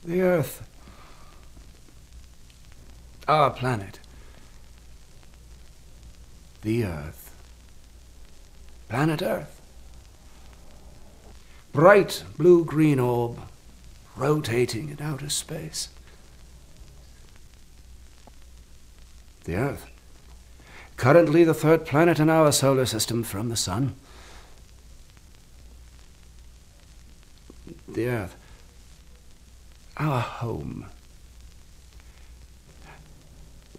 The Earth. Our planet. The Earth. Planet Earth. Bright blue-green orb, rotating in outer space. The Earth. Currently the third planet in our solar system from the Sun. The Earth. Our home.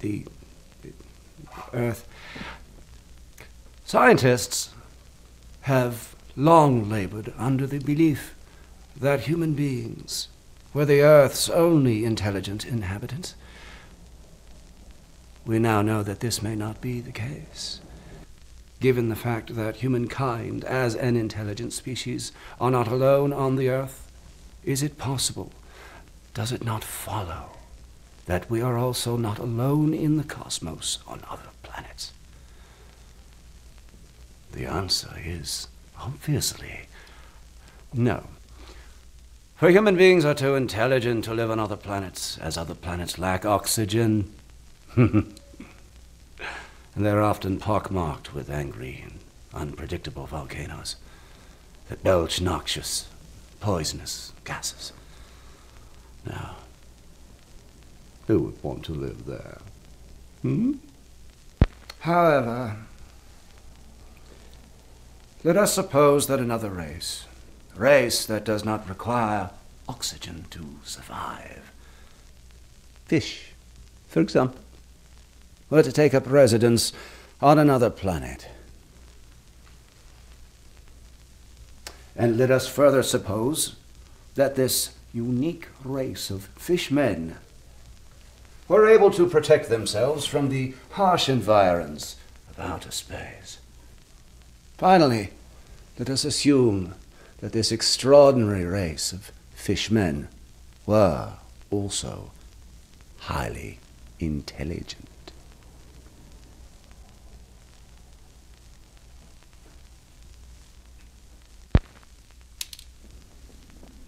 The Earth. Scientists have long labored under the belief that human beings were the Earth's only intelligent inhabitants. We now know that this may not be the case. Given the fact that humankind, as an intelligent species, are not alone on the Earth, is it possible, does it not follow, that we are also not alone in the cosmos on other planets? The answer is, obviously, no. For human beings are too intelligent to live on other planets, as other planets lack oxygen. And they're often pockmarked with angry and unpredictable volcanoes that belch noxious, poisonous gases. Now, who would want to live there? However, let us suppose that another race, a race that does not require oxygen to survive, fish, for example, were to take up residence on another planet. And let us further suppose that this unique race of fishmen were able to protect themselves from the harsh environs of outer space. Finally, let us assume that this extraordinary race of fishmen were also highly intelligent.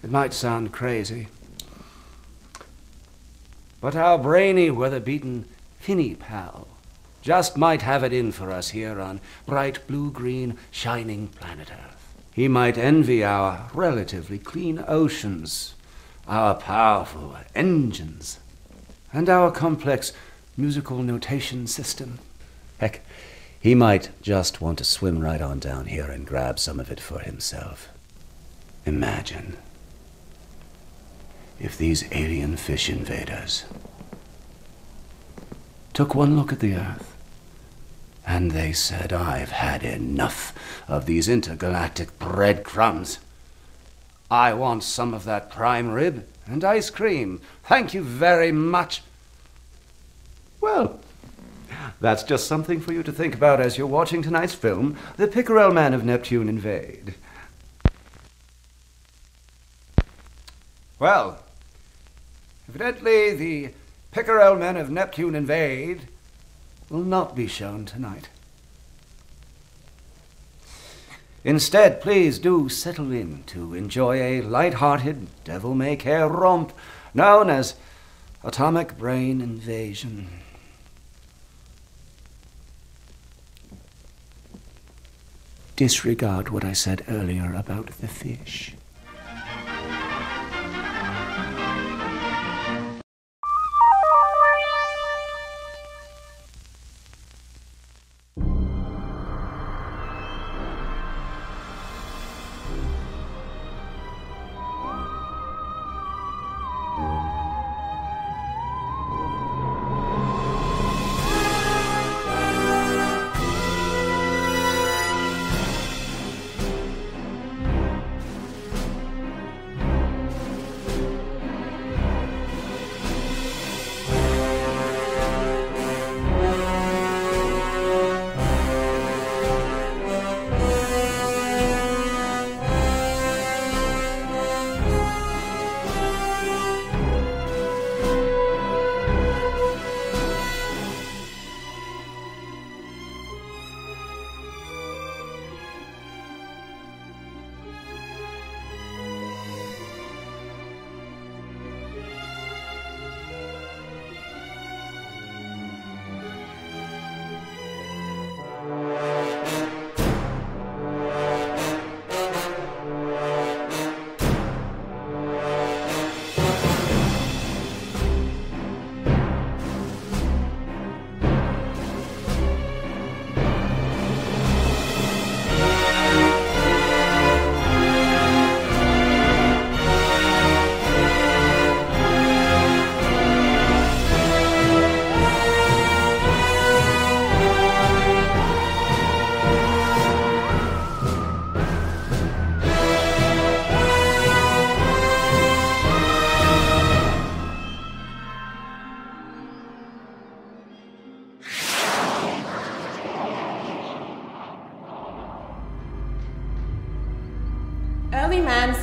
It might sound crazy, but our brainy, weather-beaten Finny pal just might have it in for us here on bright blue-green, shining planet Earth. He might envy our relatively clean oceans, our powerful engines, and our complex musical notation system. Heck, he might just want to swim right on down here and grab some of it for himself. Imagine if these alien fish invaders took one look at the Earth and they said, "I've had enough of these intergalactic breadcrumbs. I want some of that prime rib and ice cream. Thank you very much." Well, that's just something for you to think about as you're watching tonight's film, The Pickerel Men of Neptune Invade. Well, evidently the Pickerel Men of Neptune Invade will not be shown tonight. Instead, please do settle in to enjoy a light-hearted, devil-may-care romp known as Atomic Brain Invasion. Disregard what I said earlier about the fish.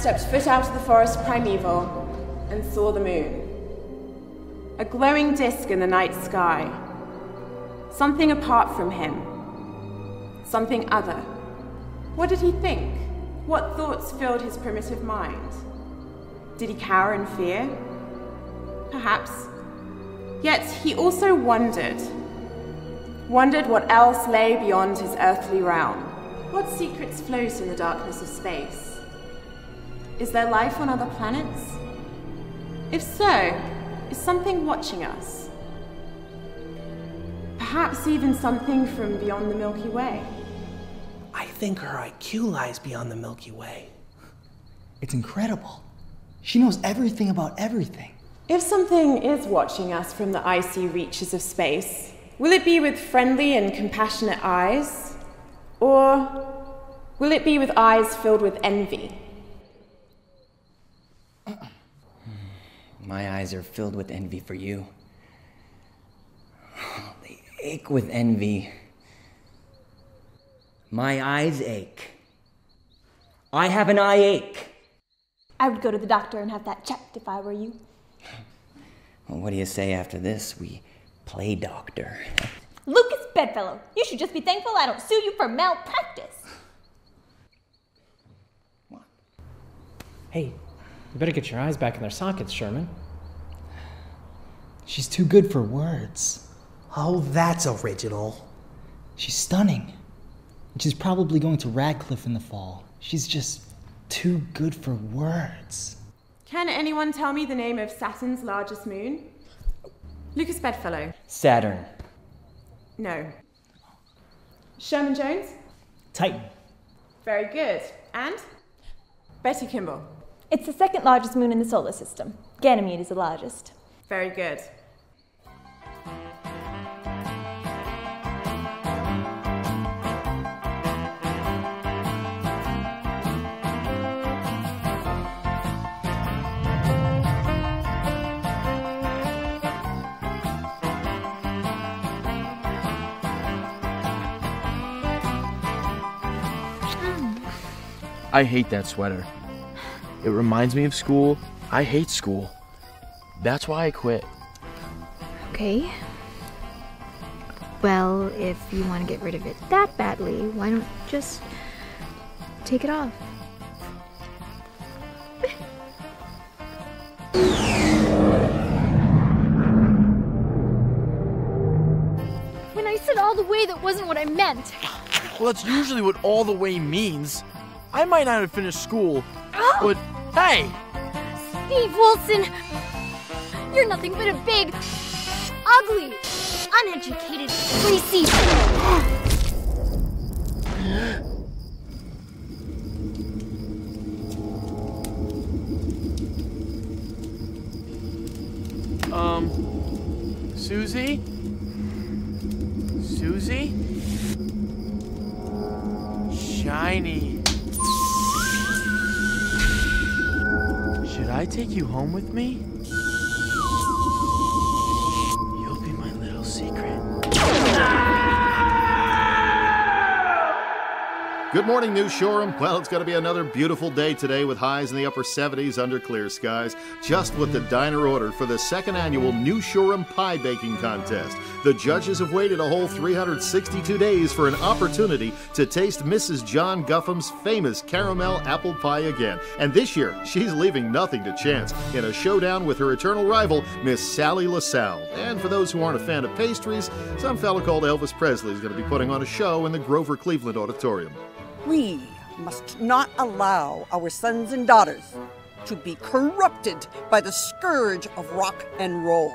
stepped foot out of the forest primeval and saw the moon. A glowing disk in the night sky. Something apart from him. Something other. What did he think? What thoughts filled his primitive mind? Did he cower in fear? Perhaps. Yet he also wondered. Wondered what else lay beyond his earthly realm. What secrets float in the darkness of space? Is there life on other planets? If so, is something watching us? Perhaps even something from beyond the Milky Way. I think her IQ lies beyond the Milky Way. It's incredible. She knows everything about everything. If something is watching us from the icy reaches of space, will it be with friendly and compassionate eyes? Or will it be with eyes filled with envy? My eyes are filled with envy for you. They ache with envy. My eyes ache. I have an eye ache. I would go to the doctor and have that checked if I were you. Well, what do you say after this? We play doctor. Lucas Bedfellow, you should just be thankful I don't sue you for malpractice. What? Hey, you better get your eyes back in their sockets, Sherman. She's too good for words. Oh, that's original. She's stunning. And she's probably going to Radcliffe in the fall. She's just too good for words. Can anyone tell me the name of Saturn's largest moon? Lucas Bedfellow. Saturn. No. Sherman Jones? Titan. Very good. And? Betty Kimball. It's the second largest moon in the solar system. Ganymede is the largest. Very good. I hate that sweater. It reminds me of school. I hate school. That's why I quit. Okay. Well, if you want to get rid of it that badly, why don't you just take it off? When I said all the way, that wasn't what I meant. Well, that's usually what all the way means. I might not have finished school, but hey! Steve Wilson, you're nothing but a big, ugly, uneducated, greasy... Susie? Susie? Shiny. Should I take you home with me? You'll be my little secret. Good morning, New Shoreham. Well, it's going to be another beautiful day today with highs in the upper 70s under clear skies. Just what the diner ordered for the second annual New Shoreham Pie Baking Contest. The judges have waited a whole 362 days for an opportunity to taste Mrs. John Gufham's famous caramel apple pie again. And this year, she's leaving nothing to chance in a showdown with her eternal rival, Miss Sally LaSalle. And for those who aren't a fan of pastries, some fella called Elvis Presley is going to be putting on a show in the Grover Cleveland Auditorium. We must not allow our sons and daughters to be corrupted by the scourge of rock and roll.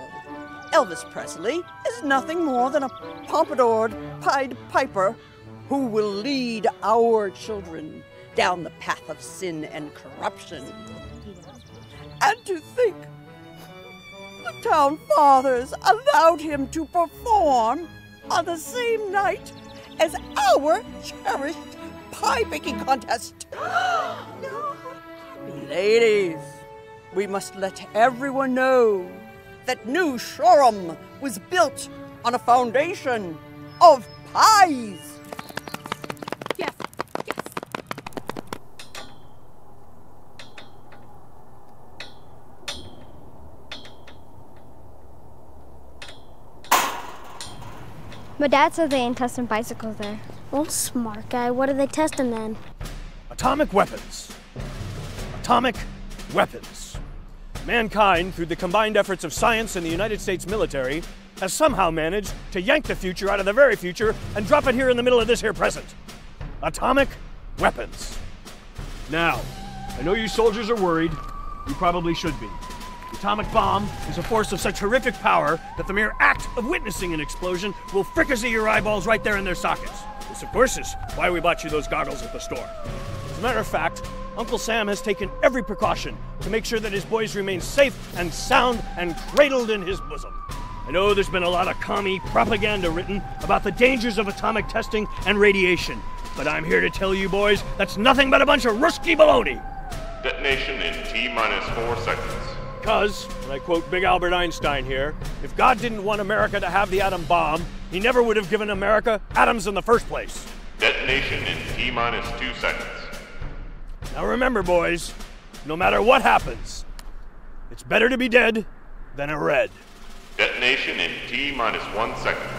Elvis Presley is nothing more than a pompadoured Pied Piper who will lead our children down the path of sin and corruption. And to think the town fathers allowed him to perform on the same night as our cherished pie baking contest. No. Ladies, we must let everyone know that New Shoreham was built on a foundation of pies. Yes, yes. My dad said they ain't testing bicycles there. Well, smart guy. What are they testing then? Atomic weapons. Atomic weapons. Mankind, through the combined efforts of science and the United States military, has somehow managed to yank the future out of the very future and drop it here in the middle of this here present. Atomic weapons. Now, I know you soldiers are worried. You probably should be. The atomic bomb is a force of such horrific power that the mere act of witnessing an explosion will fricassee your eyeballs right there in their sockets. This, of course, is why we bought you those goggles at the store. As a matter of fact, Uncle Sam has taken every precaution to make sure that his boys remain safe and sound and cradled in his bosom. I know there's been a lot of commie propaganda written about the dangers of atomic testing and radiation, but I'm here to tell you boys that's nothing but a bunch of Ruski baloney. Detonation in T-minus 4 seconds. Because, and I quote Big Albert Einstein here, if God didn't want America to have the atom bomb, he never would have given America atoms in the first place. Detonation in T-minus 2 seconds. Now remember, boys, no matter what happens, it's better to be dead than a red. Detonation in T-minus 1 second.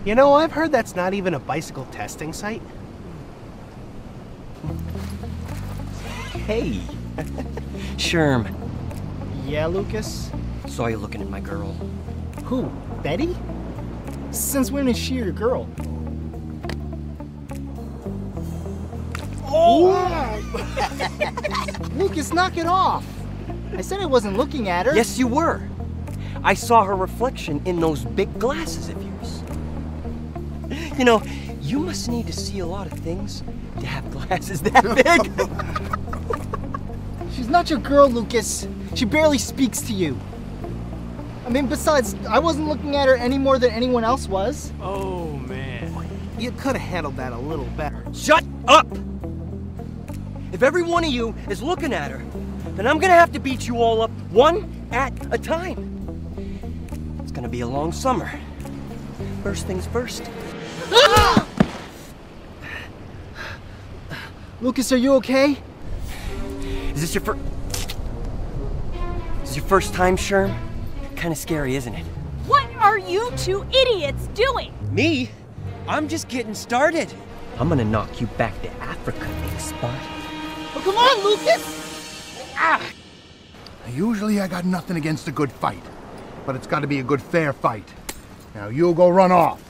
You know, I've heard that's not even a bicycle testing site. Hey. Sherm. Yeah, Lucas? Saw you looking at my girl. Who? Betty? Since when is she your girl? Oh! Lucas, knock it off! I said I wasn't looking at her. Yes, you were. I saw her reflection in those big glasses of yours. You know, you must need to see a lot of things to have glasses that big. She's not your girl, Lucas. She barely speaks to you. I mean, besides, I wasn't looking at her any more than anyone else was. Oh, man. You could have handled that a little better. Shut up! If every one of you is looking at her, then I'm gonna have to beat you all up one at a time. It's gonna be a long summer. First things first. Lucas, are you okay? Is this your first time, Sherm? Kind of scary, isn't it? What are you two idiots doing? Me? I'm just getting started. I'm gonna knock you back to Africa, big spot. Oh, come on, Lucas! Usually I got nothing against a good fight, but it's got to be a good fair fight. Now you'll go run off,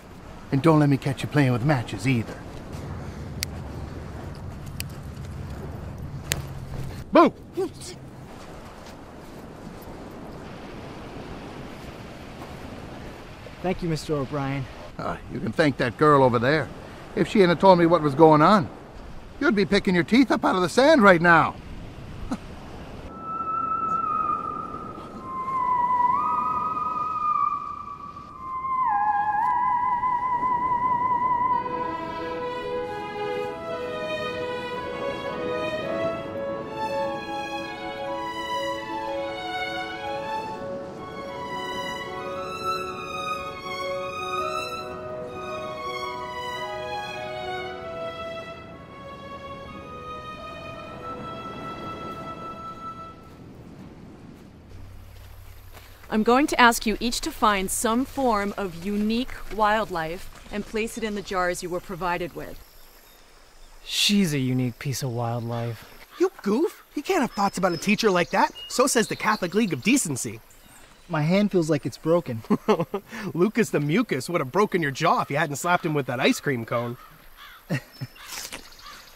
and don't let me catch you playing with matches either. Boo! Thank you, Mr. O'Brien. You can thank that girl over there. If she hadn't told me what was going on, you'd be picking your teeth up out of the sand right now. I'm going to ask you each to find some form of unique wildlife and place it in the jars you were provided with. She's a unique piece of wildlife. You goof! You can't have thoughts about a teacher like that. So says the Catholic League of Decency. My hand feels like it's broken. Lucas the Mucus would have broken your jaw if you hadn't slapped him with that ice cream cone.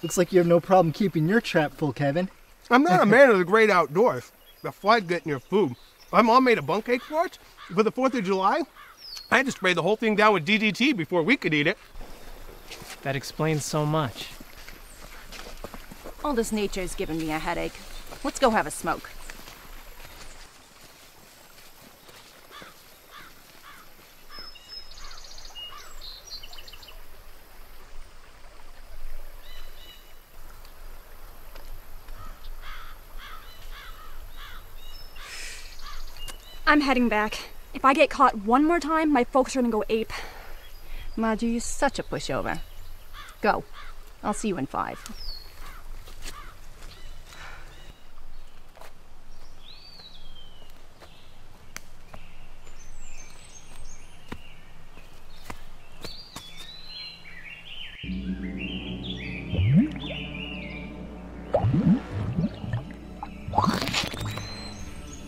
Looks like you have no problem keeping your trap full, Kevin. I'm not a man of the great outdoors. The flies getting your food. My mom made a bunk cake for us for the 4th of July. I had to spray the whole thing down with DDT before we could eat it. That explains so much. All this nature is giving me a headache. Let's go have a smoke. I'm heading back. If I get caught one more time, my folks are gonna go ape. Margie, you're such a pushover. Go. I'll see you in 5.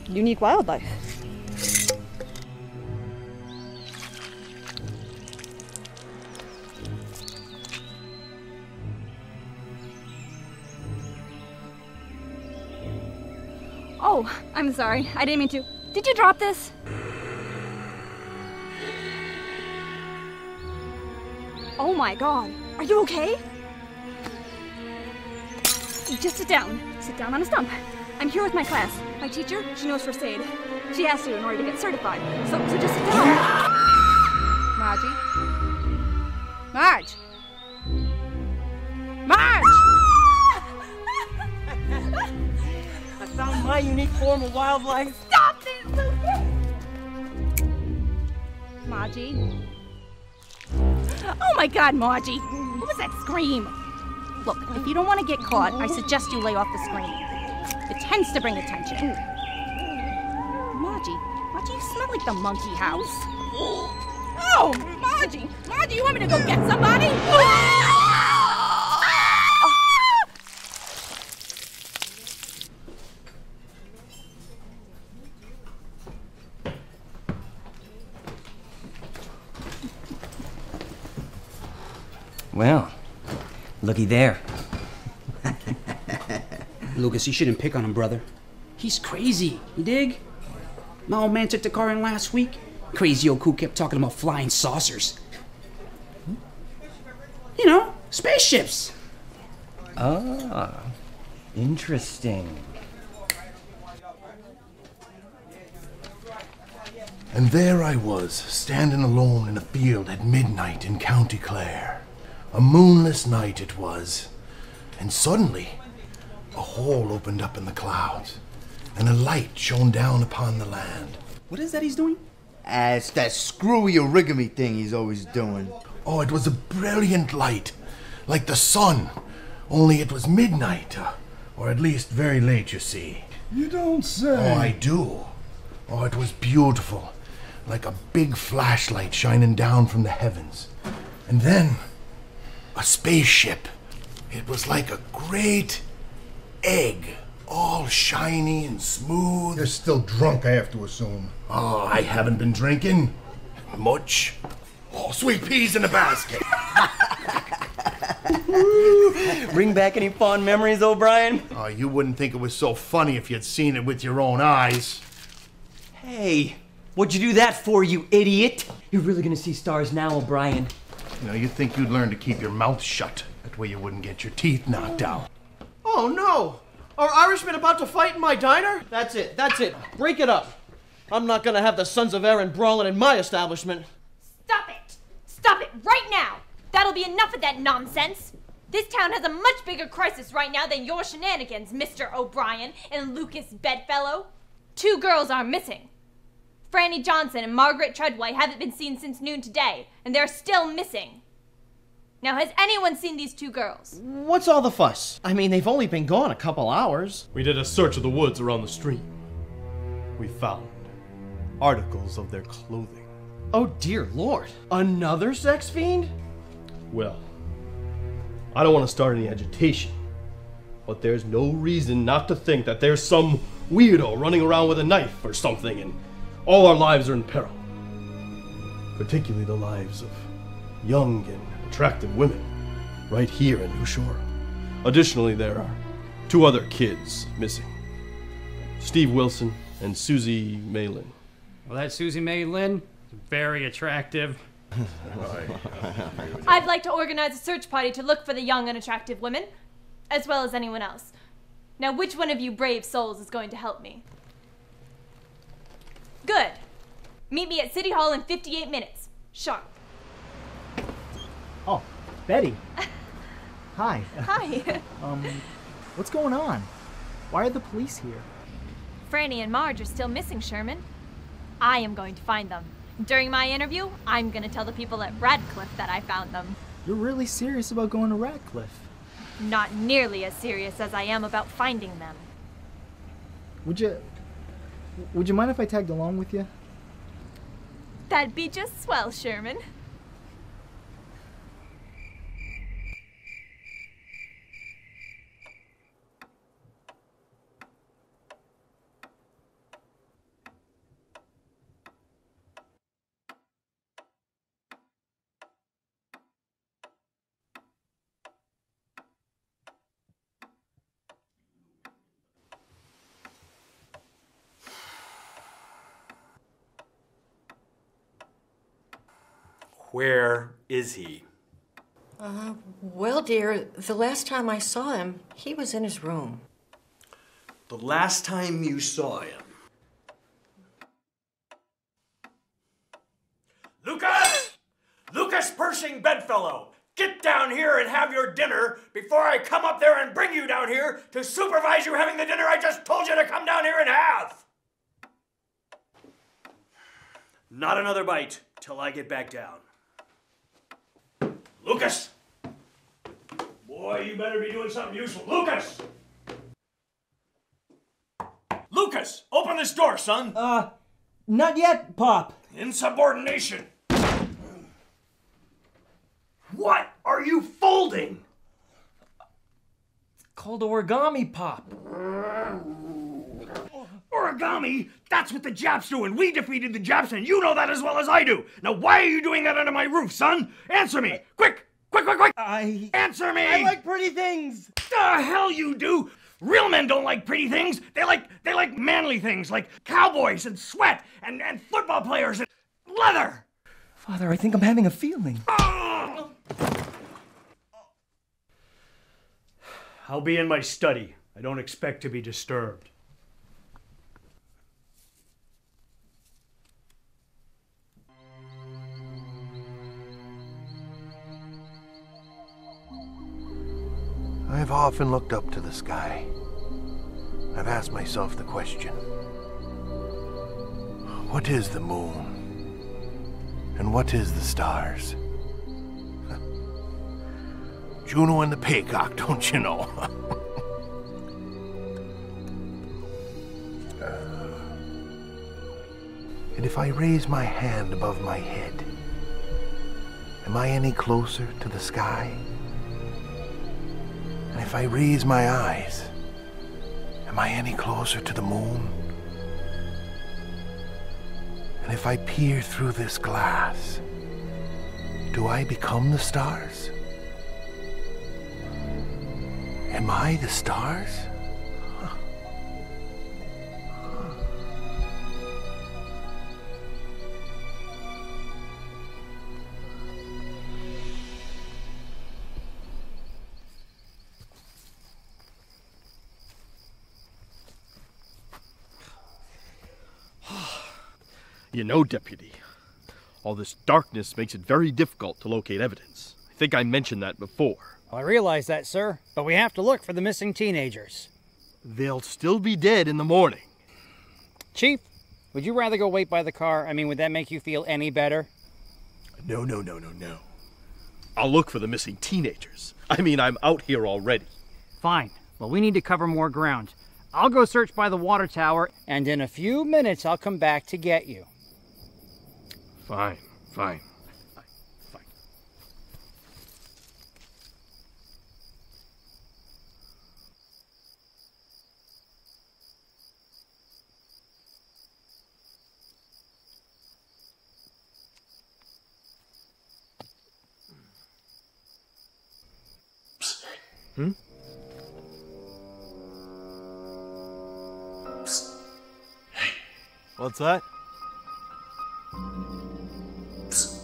Unique wildlife. Oh, I'm sorry. I didn't mean to. Did you drop this? Oh my god. Are you okay? Just sit down. Sit down on a stump. I'm here with my class. My teacher, she knows first aid. She has to in order to get certified. So just sit down. Margie? Marge! Marge! I found my unique form of wildlife. Stop this, Lucas! Margie? Oh my god, Margie! What was that scream? Look, if you don't want to get caught, I suggest you lay off the screaming. It tends to bring attention. Margie, you smell like the monkey house. Oh, Margie! Margie, you want me to go get somebody? Well, looky there. Lucas, you shouldn't pick on him, brother. He's crazy, you dig? My old man took the car in last week. Crazy old cool kept talking about flying saucers. You know, spaceships. Ah, interesting. And there I was, standing alone in a field at midnight in County Clare. A moonless night it was, and suddenly a hole opened up in the clouds, and a light shone down upon the land. What is that he's doing? It's that screwy origami thing he's always doing. Oh, it was a brilliant light, like the sun, only it was midnight, or at least very late, you see. You don't say. Oh, I do. Oh, it was beautiful, like a big flashlight shining down from the heavens. And then, a spaceship. It was like a great egg, all shiny and smooth. You're still drunk, I have to assume. Oh, I haven't been drinking much. Oh, sweet peas in a basket. Bring back any fond memories, O'Brien? Oh, you wouldn't think it was so funny if you'd seen it with your own eyes. Hey, what'd you do that for, you idiot? You're really gonna see stars now, O'Brien. You know, you'd think you'd learn to keep your mouth shut. That way you wouldn't get your teeth knocked out. Oh no! Are Irishmen about to fight in my diner? That's it. Break it up. I'm not gonna have the Sons of Erin brawling in my establishment. Stop it! Stop it right now! That'll be enough of that nonsense! This town has a much bigger crisis right now than your shenanigans, Mr. O'Brien and Lucas Bedfellow. 2 girls are missing. Franny Johnson and Margaret Treadway haven't been seen since noon today, and they're still missing. Now, has anyone seen these 2 girls? What's all the fuss? I mean, they've only been gone a couple hours. We did a search of the woods around the stream. We found articles of their clothing. Oh dear Lord, another sex fiend? Well, I don't want to start any agitation, but there's no reason not to think that there's some weirdo running around with a knife or something, and all our lives are in peril. Particularly the lives of young and attractive women right here in New Shore. Additionally, there are 2 other kids missing. Steve Wilson and Susie Maylin. Well, that Susie May Lynn, very attractive. I'd like to organize a search party to look for the young and attractive women, as well as anyone else. Now, which one of you brave souls is going to help me? Good. Meet me at City Hall in 58 minutes. Sharp. Oh, Betty. Hi. Hi. What's going on? Why are the police here? Franny and Marge are still missing, Sherman. I am going to find them. During my interview, I'm going to tell the people at Radcliffe that I found them. You're really serious about going to Radcliffe? Not nearly as serious as I am about finding them. Would you mind if I tagged along with you? That'd be just swell, Sherman. Where is he? Well, dear, the last time I saw him, he was in his room. The last time you saw him? Lucas! Lucas Pershing Bedfellow! Get down here and have your dinner before I come up there and bring you down here to supervise you having the dinner I just told you to come down here and have! Not another bite till I get back down. Lucas! Boy, you better be doing something useful. Lucas! Lucas, open this door, son. Not yet, Pop. Insubordination. What are you folding? It's called origami, Pop. Origami? That's what the Japs do, and we defeated the Japs, and you know that as well as I do. Now, why are you doing that under my roof, son? Answer me! Quick! Quick, quick, quick! Answer me! I like pretty things! The hell you do! Real men don't like pretty things. They like manly things, like cowboys and sweat and football players and leather. Father, I think I'm having a feeling. I'll be in my study. I don't expect to be disturbed. I've often looked up to the sky. I've asked myself the question, what is the moon? And what is the stars? Juno and the Paycock, don't you know? And if I raise my hand above my head, am I any closer to the sky? And if I raise my eyes, am I any closer to the moon? And if I peer through this glass, do I become the stars? Am I the stars? You know, Deputy, all this darkness makes it very difficult to locate evidence. I think I mentioned that before. I realize that, sir, but we have to look for the missing teenagers. They'll still be dead in the morning. Chief, would you rather go wait by the car? I mean, would that make you feel any better? No. I'll look for the missing teenagers. I mean, I'm out here already. Fine. Well, we need to cover more ground. I'll go search by the water tower, and in a few minutes I'll come back to get you. Fine. What's that?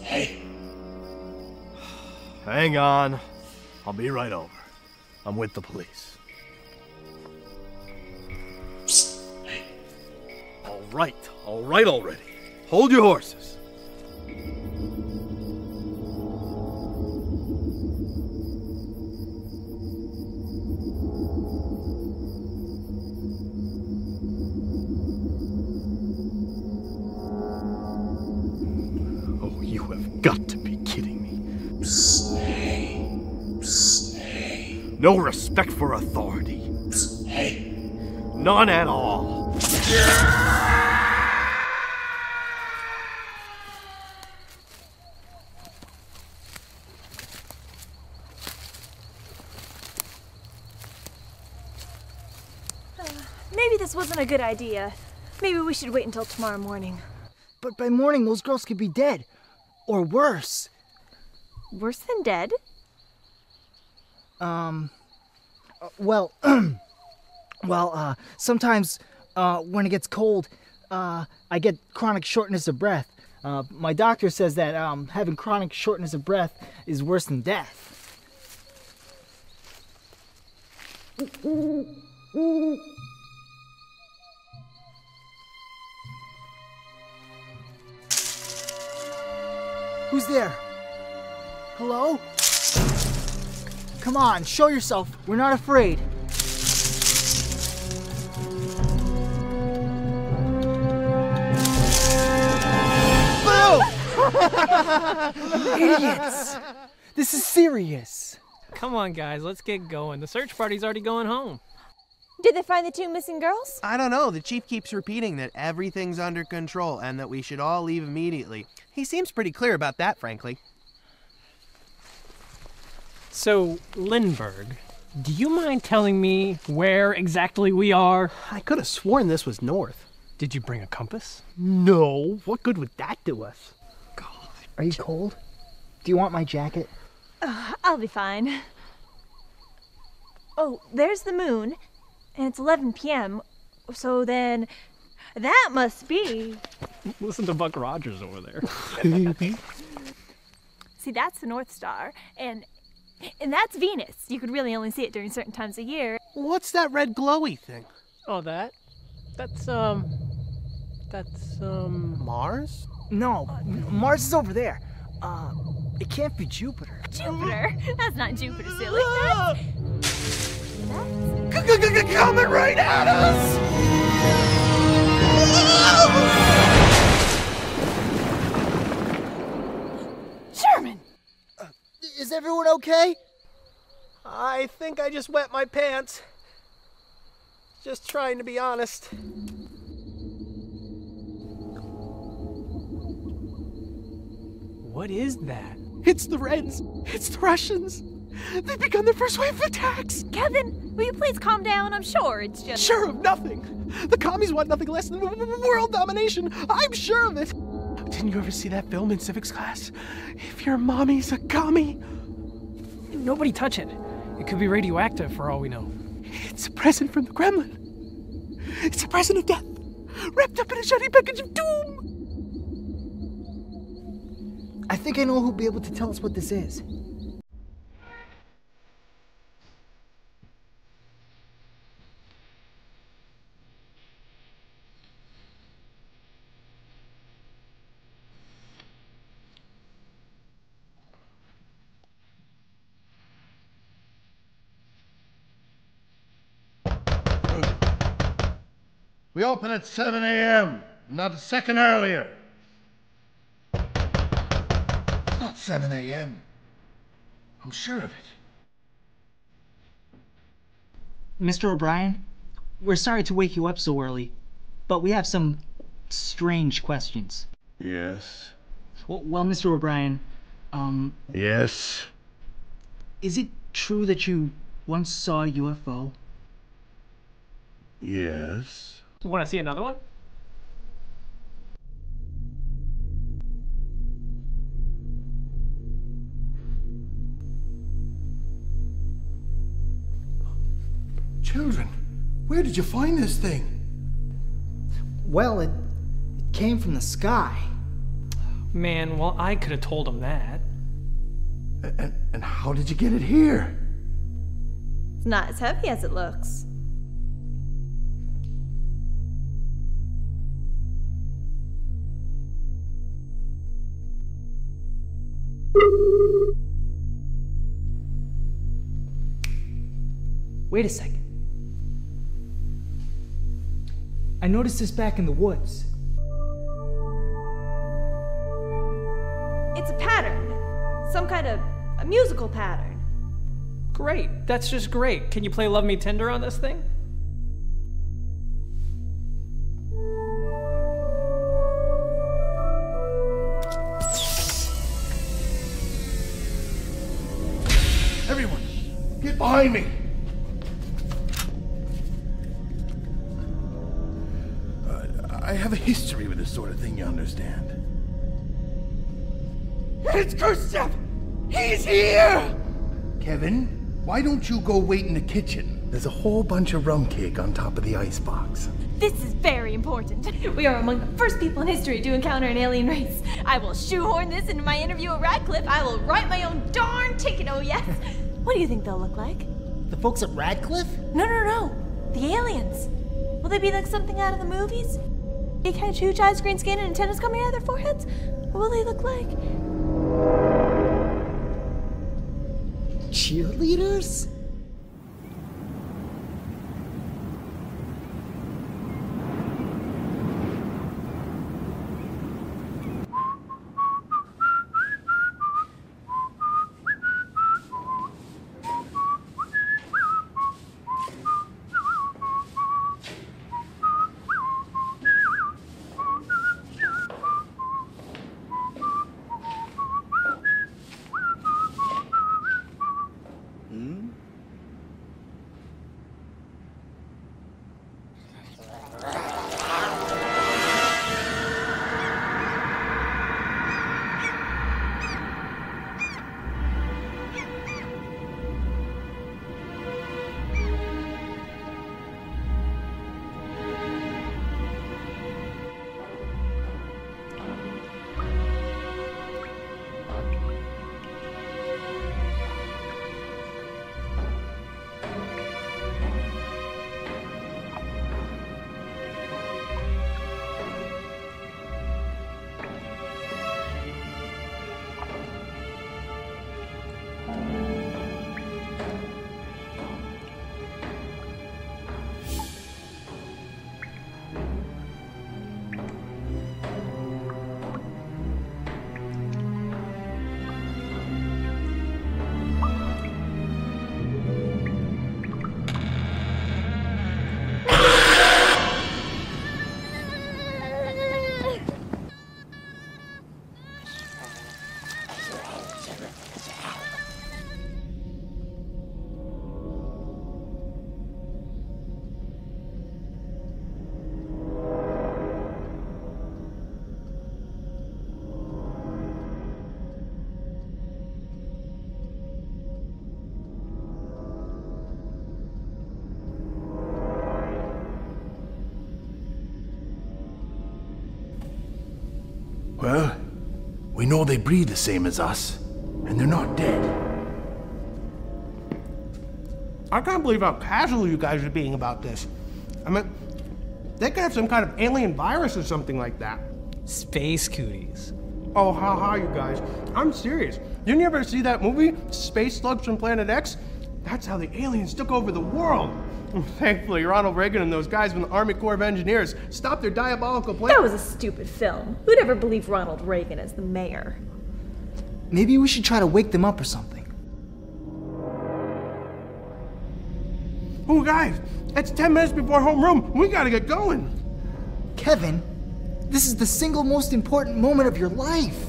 Hey. Hang on. I'll be right over. I'm with the police. Hey. All right already. Hold your horses. No respect for authority. Hey. None at all. Maybe this wasn't a good idea. Maybe we should wait until tomorrow morning. But by morning, those girls could be dead. Or worse. Worse than dead? Sometimes when it gets cold, I get chronic shortness of breath. My doctor says that having chronic shortness of breath is worse than death. Who's there? Hello? Come on, show yourself. We're not afraid. Idiots! This is serious. Come on, guys, let's get going. The search party's already going home. Did they find the 2 missing girls? I don't know. The chief keeps repeating that everything's under control and that we should all leave immediately. He seems pretty clear about that, frankly. So, Lindbergh, do you mind telling me where exactly we are? I could have sworn this was north. Did you bring a compass? No. What good would that do us? Are you cold? Do you want my jacket? I'll be fine. Oh, there's the moon, and it's 11 p.m., so then that must be... Listen to Buck Rogers over there. See, that's the North Star, and that's Venus. You could really only see it during certain times of year. What's that red glowy thing? Oh, that's Mars? No, Mars is over there. It can't be Jupiter. Jupiter? That's not Jupiter, silly. That's... Coming right at us! Sherman! Is everyone okay? I think I just wet my pants. Just trying to be honest. What is that? It's the Reds. It's the Russians. They've begun their first wave of attacks. Kevin, will you please calm down? I'm sure it's just... Sure of nothing. The commies want nothing less than world domination. I'm sure of it. Didn't you ever see that film in civics class? If your mommy's a commie. Nobody touch it. It could be radioactive for all we know. It's a present from the Kremlin. It's a present of death, wrapped up in a shiny package of doom. I think I know who'll be able to tell us what this is. We open at 7 a.m., not a second earlier. It's not 7 a.m. I'm sure of it. Mr. O'Brien, we're sorry to wake you up so early, but we have some strange questions. Yes. Well, Mr. O'Brien, Yes. is it true that you once saw a UFO? Yes. Want to see another one? Children, where did you find this thing? Well, it came from the sky. Man, well, I could have told him that. And how did you get it here? It's not as heavy as it looks. Wait a second. I noticed this back in the woods. It's a pattern. Some kind of a musical pattern. Great. That's just great. Can you play Love Me Tender on this thing? Everyone, get behind me. I have a history with this sort of thing, you understand. It's Khrushchev! He's here! Kevin, why don't you go wait in the kitchen? There's a whole bunch of rum cake on top of the icebox. This is very important. We are among the first people in history to encounter an alien race. I will shoehorn this into my interview at Radcliffe. I will write my own darn ticket, oh yes. What do you think they'll look like? The folks at Radcliffe? No. The aliens. Will they be like something out of the movies? Big head, huge eyes, green skin, and antennas coming out of their foreheads? Or will they look like... cheerleaders? Well, we know they breathe the same as us, and they're not dead. I can't believe how casual you guys are being about this. I mean, they could have some kind of alien virus or something like that. Space cooties. Oh, haha, you guys. I'm serious. Didn't you ever see that movie, Space Slugs from Planet X? That's how the aliens took over the world. Thankfully, Ronald Reagan and those guys from the Army Corps of Engineers stopped their diabolical plan. That was a stupid film. Who'd ever believe Ronald Reagan as the mayor? Maybe we should try to wake them up or something. Oh, guys, it's 10 minutes before homeroom. We gotta get going. Kevin, this is the single most important moment of your life.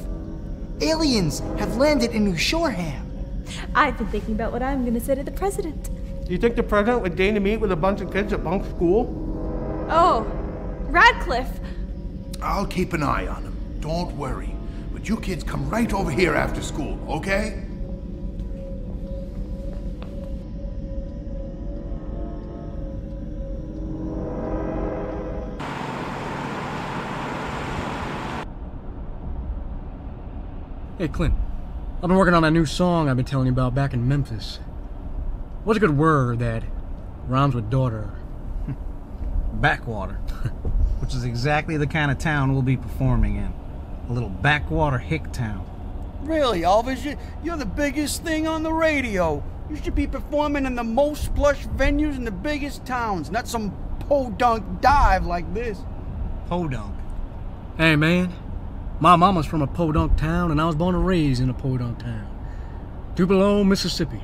Aliens have landed in New Shoreham. I've been thinking about what I'm gonna say to the president. Do you think the president would deign to meet with a bunch of kids at bunk school? Oh, Radcliffe. I'll keep an eye on them. Don't worry. But you kids come right over here after school, okay? Hey, Clint. I've been working on that new song I've been telling you about back in Memphis. What's a good word that rhymes with daughter? Backwater. Which is exactly the kind of town we'll be performing in. A little backwater hick town. Really, Elvis? You're the biggest thing on the radio. You should be performing in the most plush venues in the biggest towns, not some podunk dive like this. Podunk? Hey, man. My mama's from a podunk town, and I was born and raised in a podunk town. Tupelo, Mississippi.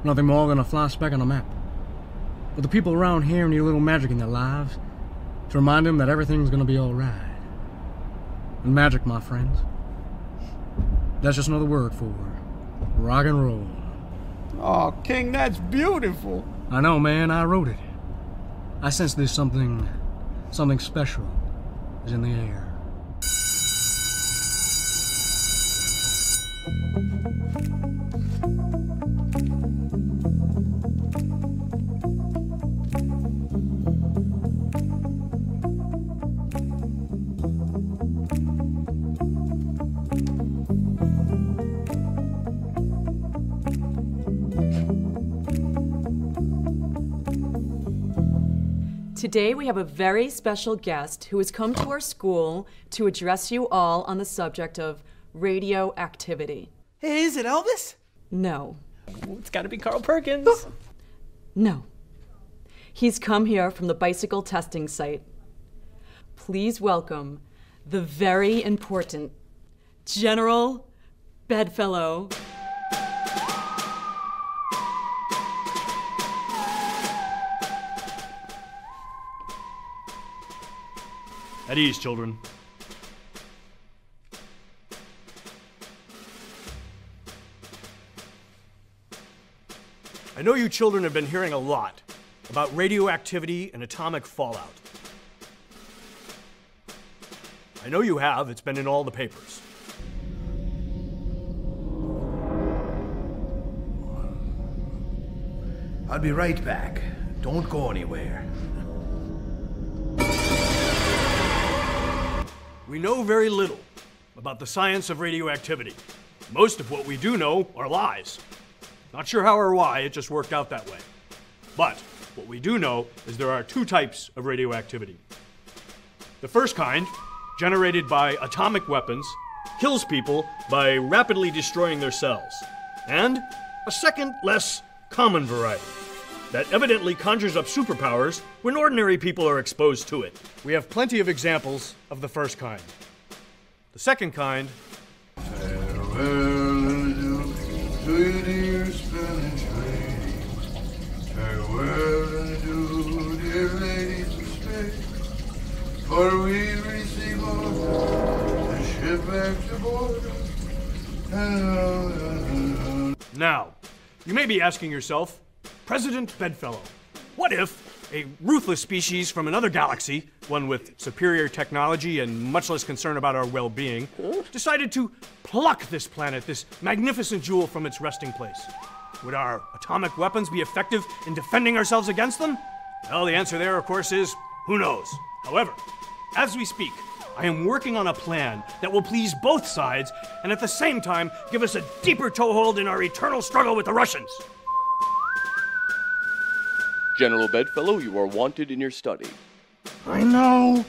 Nothing more than a fly speck on a map. But the people around here need a little magic in their lives to remind them that everything's gonna be alright. And magic, my friends, that's just another word for rock and roll. Oh, King, that's beautiful. I know, man, I wrote it. I sense there's something special is in the air. Today we have a very special guest who has come to our school to address you all on the subject of radioactivity. Hey, is it Elvis? No. It's gotta be Carl Perkins. No. He's come here from the bicycle testing site. Please welcome the very important General Bedfellow. At ease, children. I know you children have been hearing a lot about radioactivity and atomic fallout. I know you have. It's been in all the papers. I'll be right back. Don't go anywhere. We know very little about the science of radioactivity. Most of what we do know are lies. Not sure how or why, it just worked out that way. But what we do know is there are two types of radioactivity. The first kind, generated by atomic weapons, kills people by rapidly destroying their cells. And a second, less common variety that evidently conjures up superpowers when ordinary people are exposed to it. We have plenty of examples of the first kind. The second kind... For we receive the ship back to board. Now, you may be asking yourself, President Bedfellow, what if a ruthless species from another galaxy, one with superior technology and much less concern about our well-being, decided to pluck this planet, this magnificent jewel, from its resting place? Would our atomic weapons be effective in defending ourselves against them? Well, the answer there, of course, is who knows. However, as we speak, I am working on a plan that will please both sides and at the same time give us a deeper toehold in our eternal struggle with the Russians. General Bedfellow, you are wanted in your study. I know.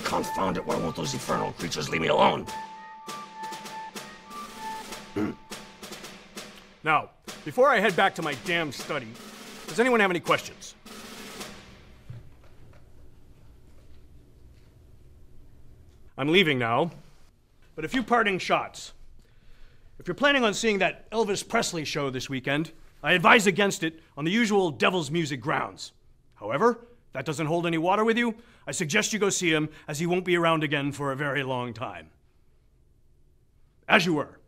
Confound it, why won't those infernal creatures leave me alone? Now, before I head back to my damn study, does anyone have any questions? I'm leaving now, but a few parting shots. If you're planning on seeing that Elvis Presley show this weekend, I advise against it on the usual Devil's Music grounds. However, if that doesn't hold any water with you, I suggest you go see him, as he won't be around again for a very long time. As you were.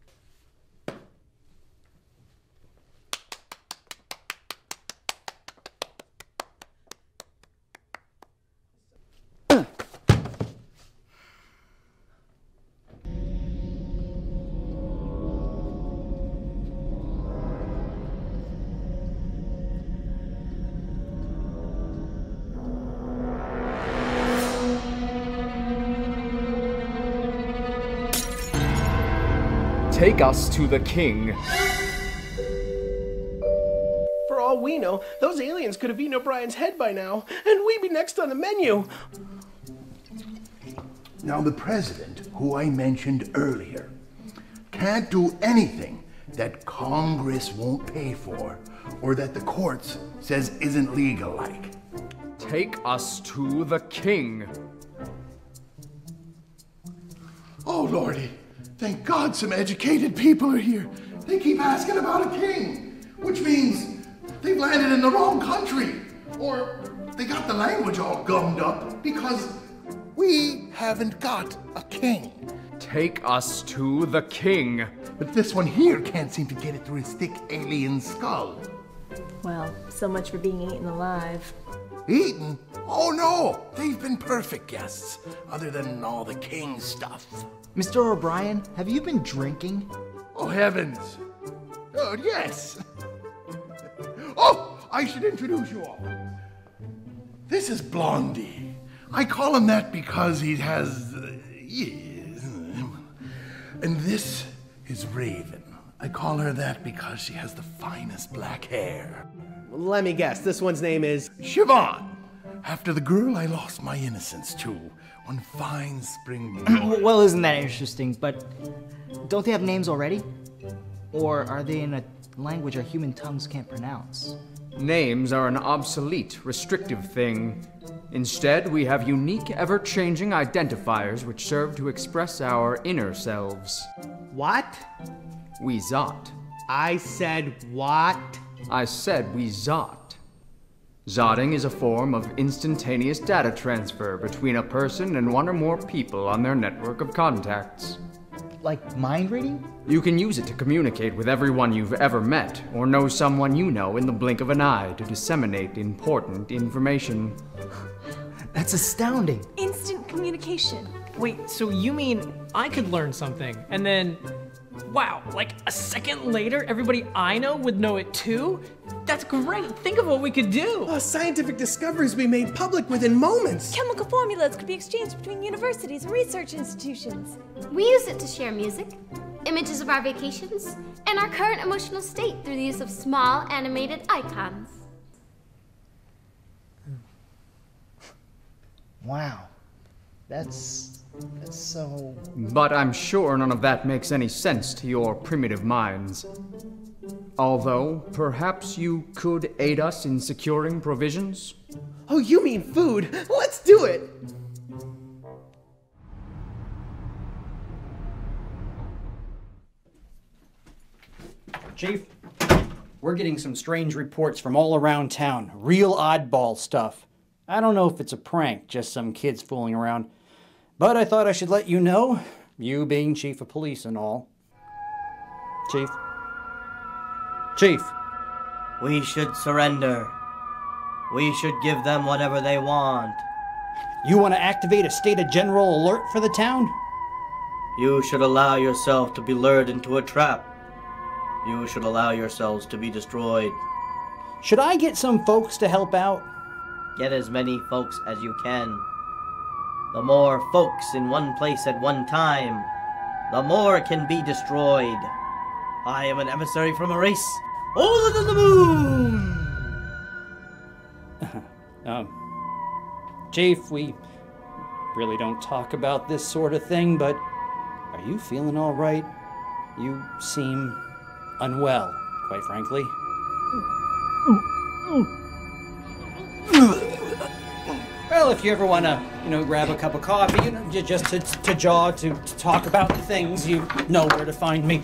Take us to the king. For all we know, those aliens could have eaten O'Brien's head by now, and we'd be next on the menu. Now, the president, who I mentioned earlier, can't do anything that Congress won't pay for, or that the courts says isn't legal like. Take us to the king. Oh, Lordy. Thank God some educated people are here. They keep asking about a king. which means they've landed in the wrong country. Or they got the language all gummed up because we haven't got a king. Take us to the king. But this one here can't seem to get it through his thick alien skull. Well, so much for being eaten alive. Eaten? Oh no! They've been perfect guests, other than all the king stuff. Mr. O'Brien, have you been drinking? Oh heavens! Oh yes! Oh, I should introduce you all. This is Blondie. I call him that because he has... yes. And this is Raven. I call her that because she has the finest black hair. Let me guess, this one's name is... Siobhan. After the girl I lost my innocence to one fine spring morning. Well, isn't that interesting? But don't they have names already? Or are they in a language our human tongues can't pronounce? Names are an obsolete, restrictive thing. Instead, we have unique, ever-changing identifiers which serve to express our inner selves. What? We zot. I said what? I said we zot. Zotting is a form of instantaneous data transfer between a person and one or more people on their network of contacts. Like mind reading? You can use it to communicate with everyone you've ever met, or know someone you know in the blink of an eye to disseminate important information. That's astounding. Instant communication. Wait, so you mean I could learn something, and then, wow, like a second later, everybody I know would know it too? That's great. Think of what we could do. Scientific discoveries we made public within moments. Chemical formulas could be exchanged between universities and research institutions. We use it to share music, images of our vacations, and our current emotional state through the use of small animated icons. Wow. That's so... But I'm sure none of that makes any sense to your primitive minds. Although, perhaps you could aid us in securing provisions? Oh, you mean food? Let's do it! Chief, we're getting some strange reports from all around town. Real oddball stuff. I don't know if it's a prank, just some kids fooling around. But I thought I should let you know, you being chief of police and all. Chief? Chief! We should surrender. We should give them whatever they want. You want to activate a state of general alert for the town? You should allow yourself to be lured into a trap. You should allow yourselves to be destroyed. Should I get some folks to help out? Get as many folks as you can. The more folks in one place at one time, the more it can be destroyed. I am an emissary from a race older than the moon! Chief, we really don't talk about this sort of thing, but are you feeling all right? You seem unwell, quite frankly. Well, if you ever want to, grab a cup of coffee, just to jaw, to talk about things, you know where to find me.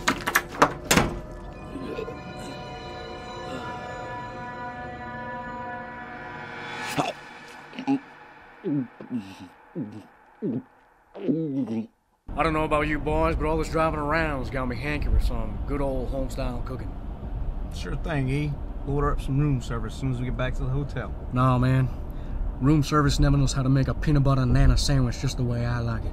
I don't know about you boys, but all this driving around's got me hankering for some good old home-style cooking. Sure thing, E. We'll order up some room service as soon as we get back to the hotel. Nah, man. Room service never knows how to make a peanut butter nana sandwich just the way I like it.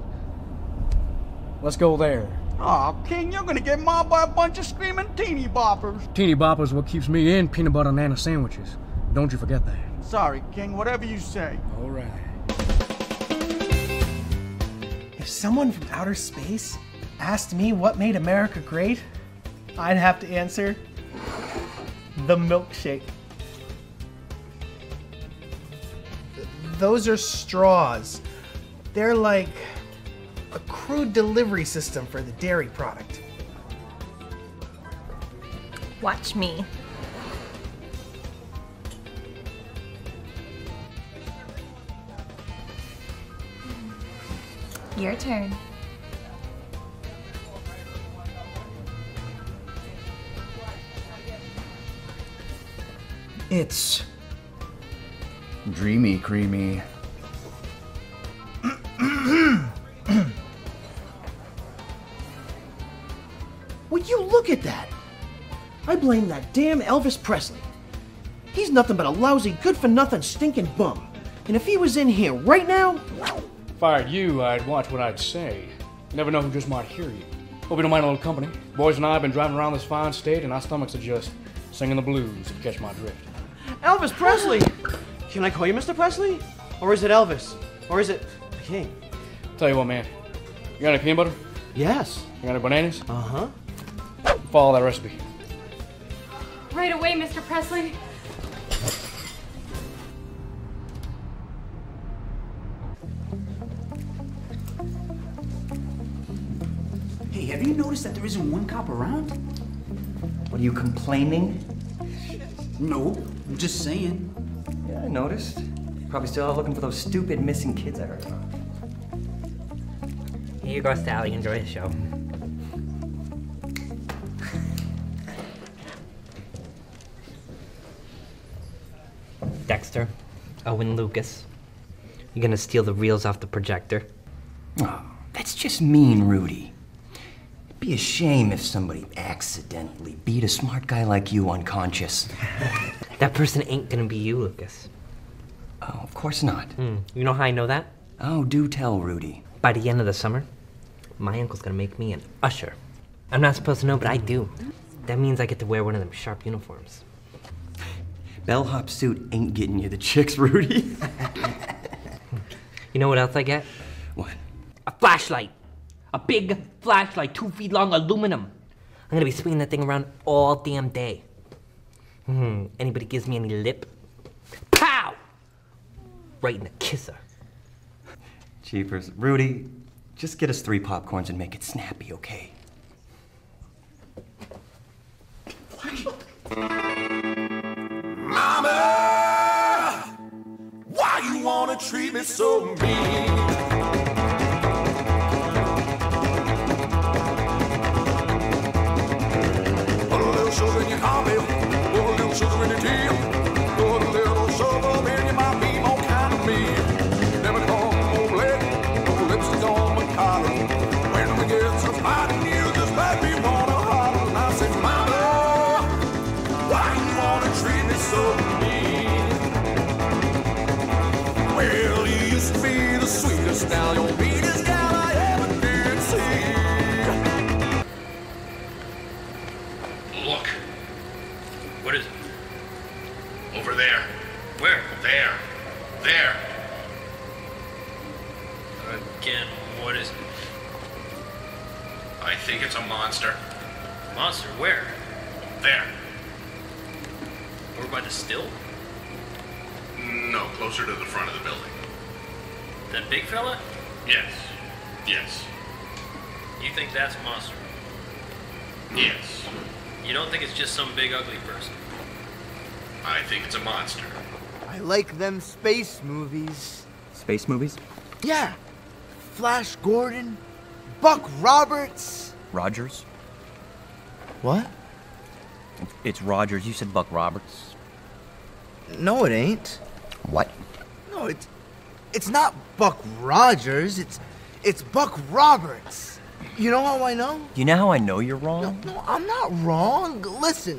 Let's go there. Aw, King, you're gonna get mobbed by a bunch of screaming teeny boppers. Teeny boppers what keeps me in peanut butter nana sandwiches. Don't you forget that. Sorry, King, whatever you say. All right. If someone from outer space asked me what made America great, I'd have to answer, the milkshake. Those are straws. They're like a crude delivery system for the dairy product. Watch me. Your turn. It's dreamy, creamy. Would you look at that? I blame that damn Elvis Presley. He's nothing but a lousy, good-for-nothing, stinking bum. And if he was in here right now... If I were you, I'd watch what I'd say. You never know who just might hear you. Hope you don't mind a little company. Boys and I have been driving around this fine state, and our stomachs are just singing the blues, if you catch my drift. Elvis Presley! Can I call you Mr. Presley? Or is it Elvis? Or is it the King? Tell you what, man. You got any peanut butter? Yes. You got any bananas? Uh-huh. Follow that recipe. Right away, Mr. Presley. Hey, have you noticed that there isn't one cop around? What, are you complaining? No, I'm just saying. Yeah, I noticed. Probably still out looking for those stupid missing kids I heard about. Here you go, Sally. Enjoy the show. Dexter, Owen Lucas. You're gonna steal the reels off the projector. Oh, that's just mean, Rudy. It'd be a shame if somebody accidentally beat a smart guy like you unconscious. That person ain't gonna be you, Lucas. Oh, of course not. You know how I know that? Oh, do tell, Rudy. By the end of the summer, my uncle's gonna make me an usher. I'm not supposed to know, but I do. That means I get to wear one of them sharp uniforms. Bellhop suit ain't getting you the chicks, Rudy. You know what else I get? What? A flashlight. A big flashlight, 2 feet long, aluminum. I'm gonna be swinging that thing around all damn day. Anybody gives me any lip, pow! Right in the kisser. Jeepers. Rudy, just get us 3 popcorns and make it snappy, okay? Mama, why you wanna treat me so mean? Put a little sugar in your coffee, put a little sugar in your tea, put a little sugar in you might be more kind of me. Never come home late, no lipstick on my collar. When we get to fighting, you just let me wanna holler. And I say, Mama, why you wanna treat me so mean? Well, you used to be the sweetest, now you'll be this gal I ever did see. Look. What is it? Over there. Where? There. There. Again, what is it? I think it's a monster. Monster? Where? There. Over by the still? No, closer to the front of the building. That big fella? Yes. Yes. You think that's a monster? Yes. You don't think it's just some big ugly person? I think it's a monster. I like them space movies. Space movies? Yeah. Flash Gordon, Buck Roberts. Rogers? What? It's Rogers. You said Buck Roberts. No, it ain't. What? No, it's not Buck Rogers. It's Buck Roberts. You know how I know? You know how I know you're wrong? No, I'm not wrong. Listen.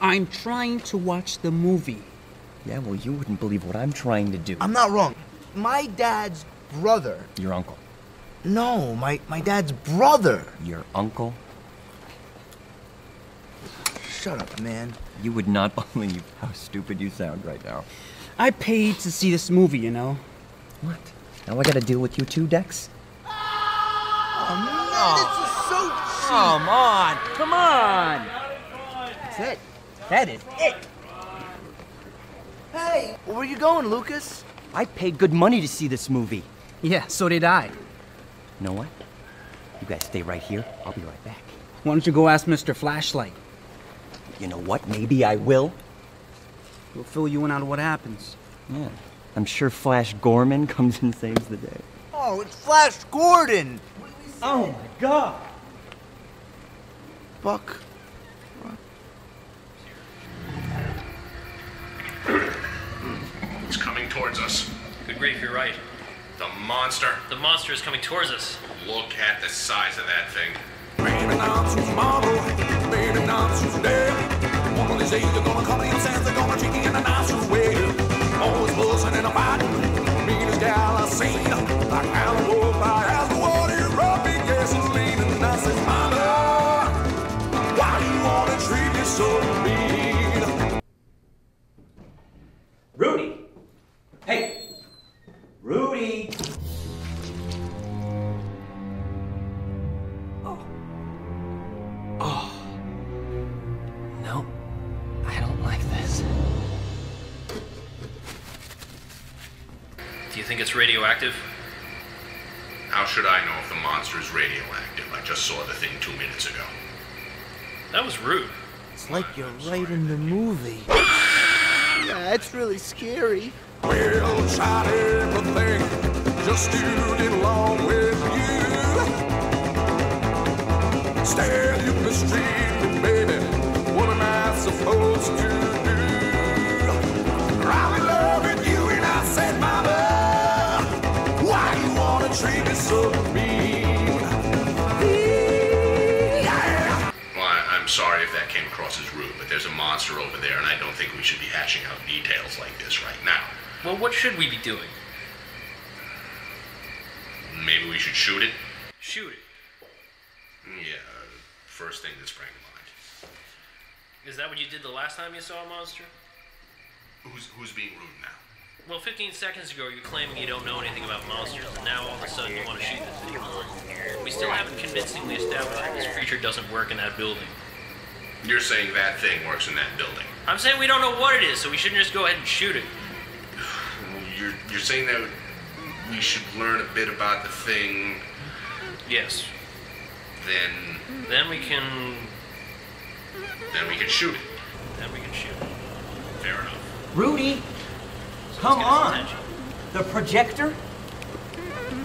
I'm trying to watch the movie. Yeah, well, you wouldn't believe what I'm trying to do. I'm not wrong. My dad's brother. Your uncle. No, my dad's brother. Your uncle? Shut up, man. You would not believe how stupid you sound right now. I paid to see this movie, you know. What? Now I gotta deal with you too, Dex? Oh, man, this is so cheap. Come on! That's it. That is it. Hey, where you going, Lucas? I paid good money to see this movie. Yeah, so did I. You know what? You guys stay right here. I'll be right back. Why don't you go ask Mr. Flashlight? You know what? Maybe I will. We'll fill you in on what happens. Yeah. I'm sure Flash Gorman comes and saves the day. Oh, it's Flash Gordon. Oh, my God. Buck. towards us. Good grief, you're right. The monster. The monster is coming towards us. Look at the size of that thing. Maybe not tomorrow, maybe not today. One of these days they're gonna come to your sense, they're gonna treat you in a nicest way. Always buzzing and a fighting, meanest gal I've seen. Like Alan Wolf, I asked the water, rubbing gasoline, and I said, Mama, why you wanna treat me so mean? Rudy! Hey! Rudy! Oh. No, I don't like this. Do you think it's radioactive? How should I know if the monster is radioactive? I just saw the thing 2 minutes ago. That was rude. It's like you're right in the movie. Yeah, it's really scary. We'll try everything just to get along with you. Stand in the street, baby. What am I supposed to do? I'm in love with you, and I said, Mama, why you wanna treat me so mean? Yeah. Well, I'm sorry if that came across as rude, but there's a monster over there, and I don't think we should be hashing out details like this right now. Well, what should we be doing? Maybe we should shoot it? Shoot it. Yeah, first thing that sprang to mind. Is that what you did the last time you saw a monster? Who's being rude now? Well, 15 seconds ago you're claiming you don't know anything about monsters, and now all of a sudden you want to shoot this thing. We still haven't convincingly established that this creature doesn't work in that building. You're saying that thing works in that building? I'm saying we don't know what it is, so we shouldn't just go ahead and shoot it. You're saying that we should learn a bit about the thing? Yes. Then we can shoot it. Then we can shoot it. Fair enough. Rudy! Come on! The projector?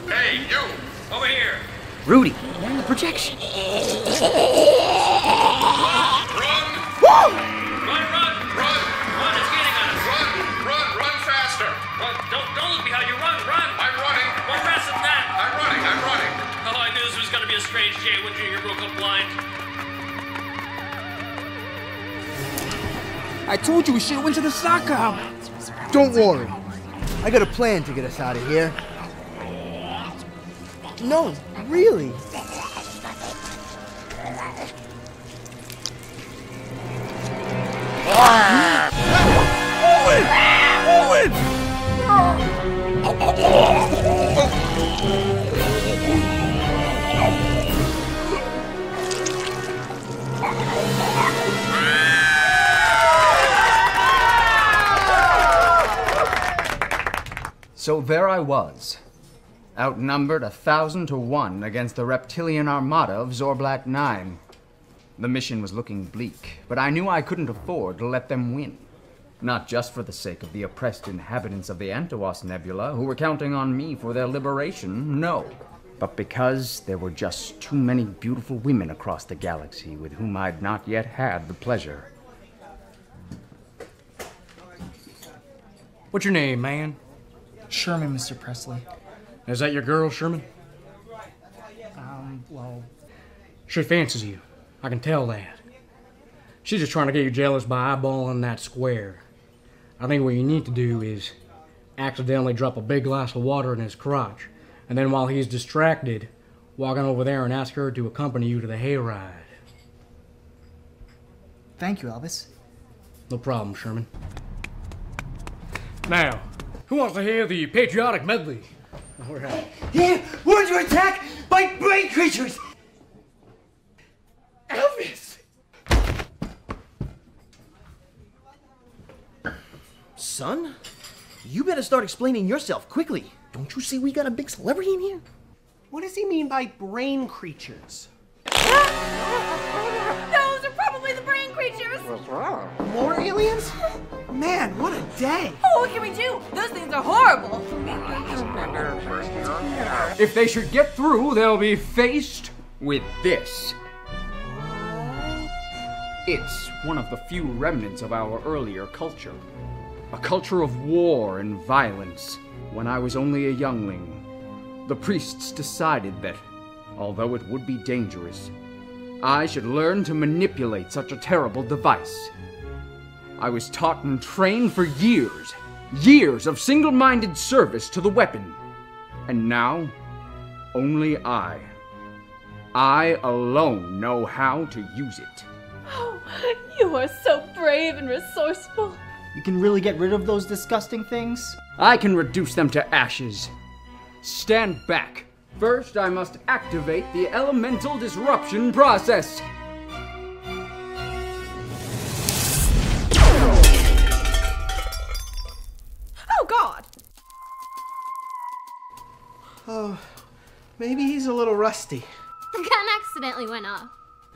Hey, you! Over here! Rudy, where are the projection? Run! Run! Run! It's getting on us! Run faster! Don't look behind you, run! I'm running! More faster than that! I'm running! Oh, I knew this was gonna be a strange day when Junior broke up blind. I told you we should have went to the soccer house. Don't worry. I got a plan to get us out of here. No, really. So there I was, outnumbered 1,000 to 1 against the reptilian armada of Zorblat 9. The mission was looking bleak, but I knew I couldn't afford to let them win. Not just for the sake of the oppressed inhabitants of the Antiwas Nebula, who were counting on me for their liberation, no. But because there were just too many beautiful women across the galaxy with whom I'd not yet had the pleasure. What's your name, man? Sherman, Mr. Presley. Is that your girl, Sherman? Well... She fancies you. I can tell that. She's just trying to get you jealous by eyeballing that square. I think what you need to do is accidentally drop a big glass of water in his crotch, and then while he's distracted, walk on over there and ask her to accompany you to the hayride. Thank you, Elvis. No problem, Sherman. Now, who wants to hear the patriotic medley? All right. Yeah, we're under attack by brain creatures! Elvis! Son, you better start explaining yourself quickly. Don't you see we got a big celebrity in here? What does he mean by brain creatures? Those are probably the brain creatures. More aliens? Man, what a day. Oh, what can we do? Those things are horrible. If they should get through, they'll be faced with this. It's one of the few remnants of our earlier culture. A culture of war and violence. When I was only a youngling, the priests decided that, although it would be dangerous, I should learn to manipulate such a terrible device. I was taught and trained for years, years of single-minded service to the weapon. And now, only I alone know how to use it. Oh, you are so brave and resourceful. You can really get rid of those disgusting things? I can reduce them to ashes. Stand back. First, I must activate the elemental disruption process. Oh, God! Oh, maybe he's a little rusty. The gun accidentally went off.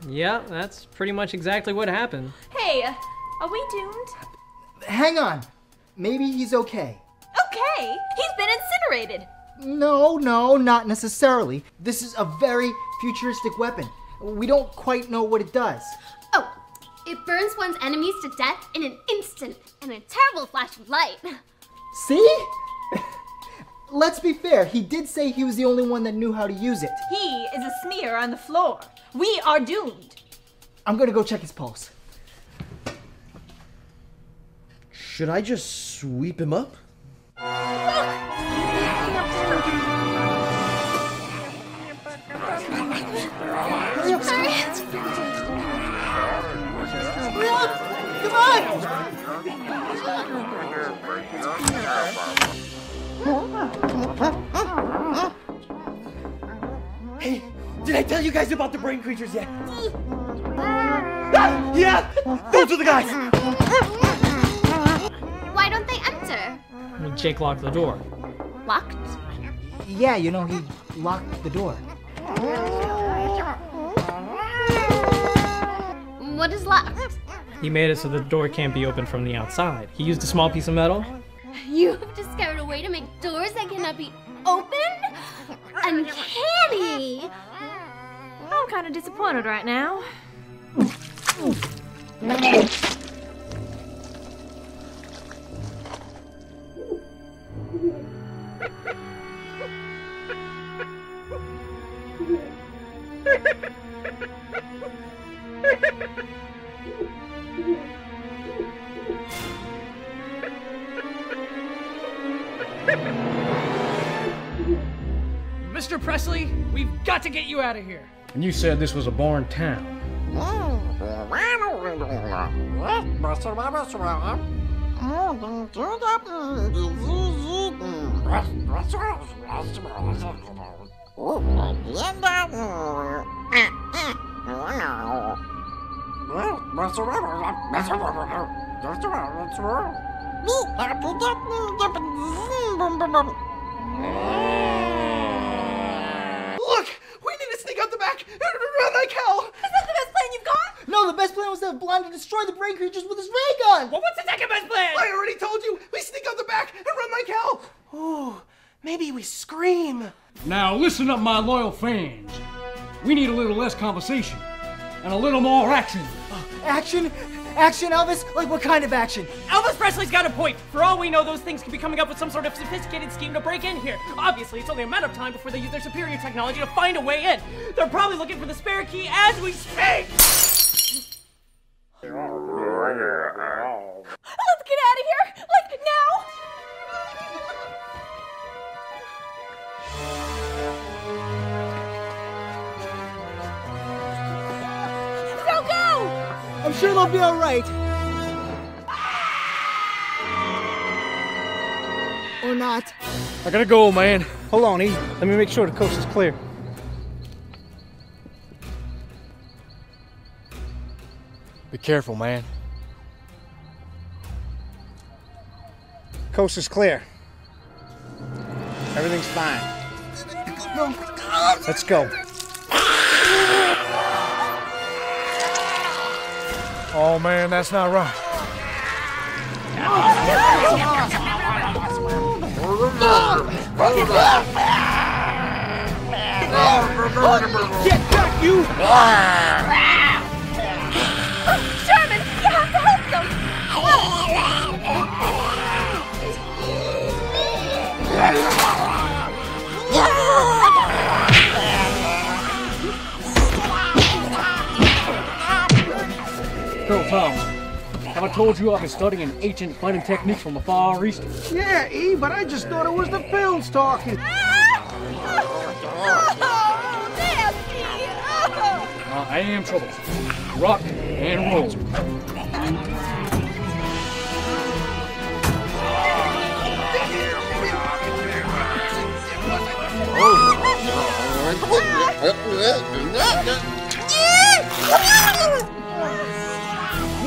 Yeah, that's pretty much exactly what happened. Hey, are we doomed? Hang on. Maybe he's okay. Okay, he's been incinerated. No, not necessarily. This is a very futuristic weapon. We don't quite know what it does. Oh, it burns one's enemies to death in an instant, in a terrible flash of light. See? Let's be fair, he did say he was the only one that knew how to use it. He is a smear on the floor. We are doomed. I'm gonna go check his pulse. Should I just sweep him up? Hurry up, Come on! Hey, did I tell you guys about the brain creatures yet? Ah, yeah! Those are the guys! Why don't they enter? Jake locked the door. Locked? Yeah, you know, he locked the door. What is locked? He made it so the door can't be opened from the outside. He used a small piece of metal. You have discovered a way to make doors that cannot be opened? Uncanny! I'm kind of disappointed right now. Mr. Presley, we've got to get you out of here. And you said this was a boring town. Look! We need to sneak out the back and run like hell! Is that the best plan you've got? No, the best plan was to have Blondie destroy the brain creatures with his ray gun! Well, what's the second best plan? I already told you! We sneak out the back and run like hell! Ooh, maybe we scream. Now listen up, my loyal fans. We need a little less conversation and a little more action. Action? Action, Elvis? Like what kind of action? Elvis Presley's got a point. For all we know, those things could be coming up with some sort of sophisticated scheme to break in here. Obviously, it's only a matter of time before they use their superior technology to find a way in. They're probably looking for the spare key as we speak. Let's get out of here! Like, now! So go! I'm sure they'll be alright. Or not. I gotta go, man. Hold on, E. Let me make sure the coast is clear. Be careful, man. Coast is clear. Everything's fine. No. Let's go. Oh, man, that's not right. Get back, you! Sherman, you have to help them! Colonel Tom, have I told you I've been studying ancient fighting techniques from the Far East? Yeah, E, but I just thought it was the films talking. I am trouble. Rock and roll.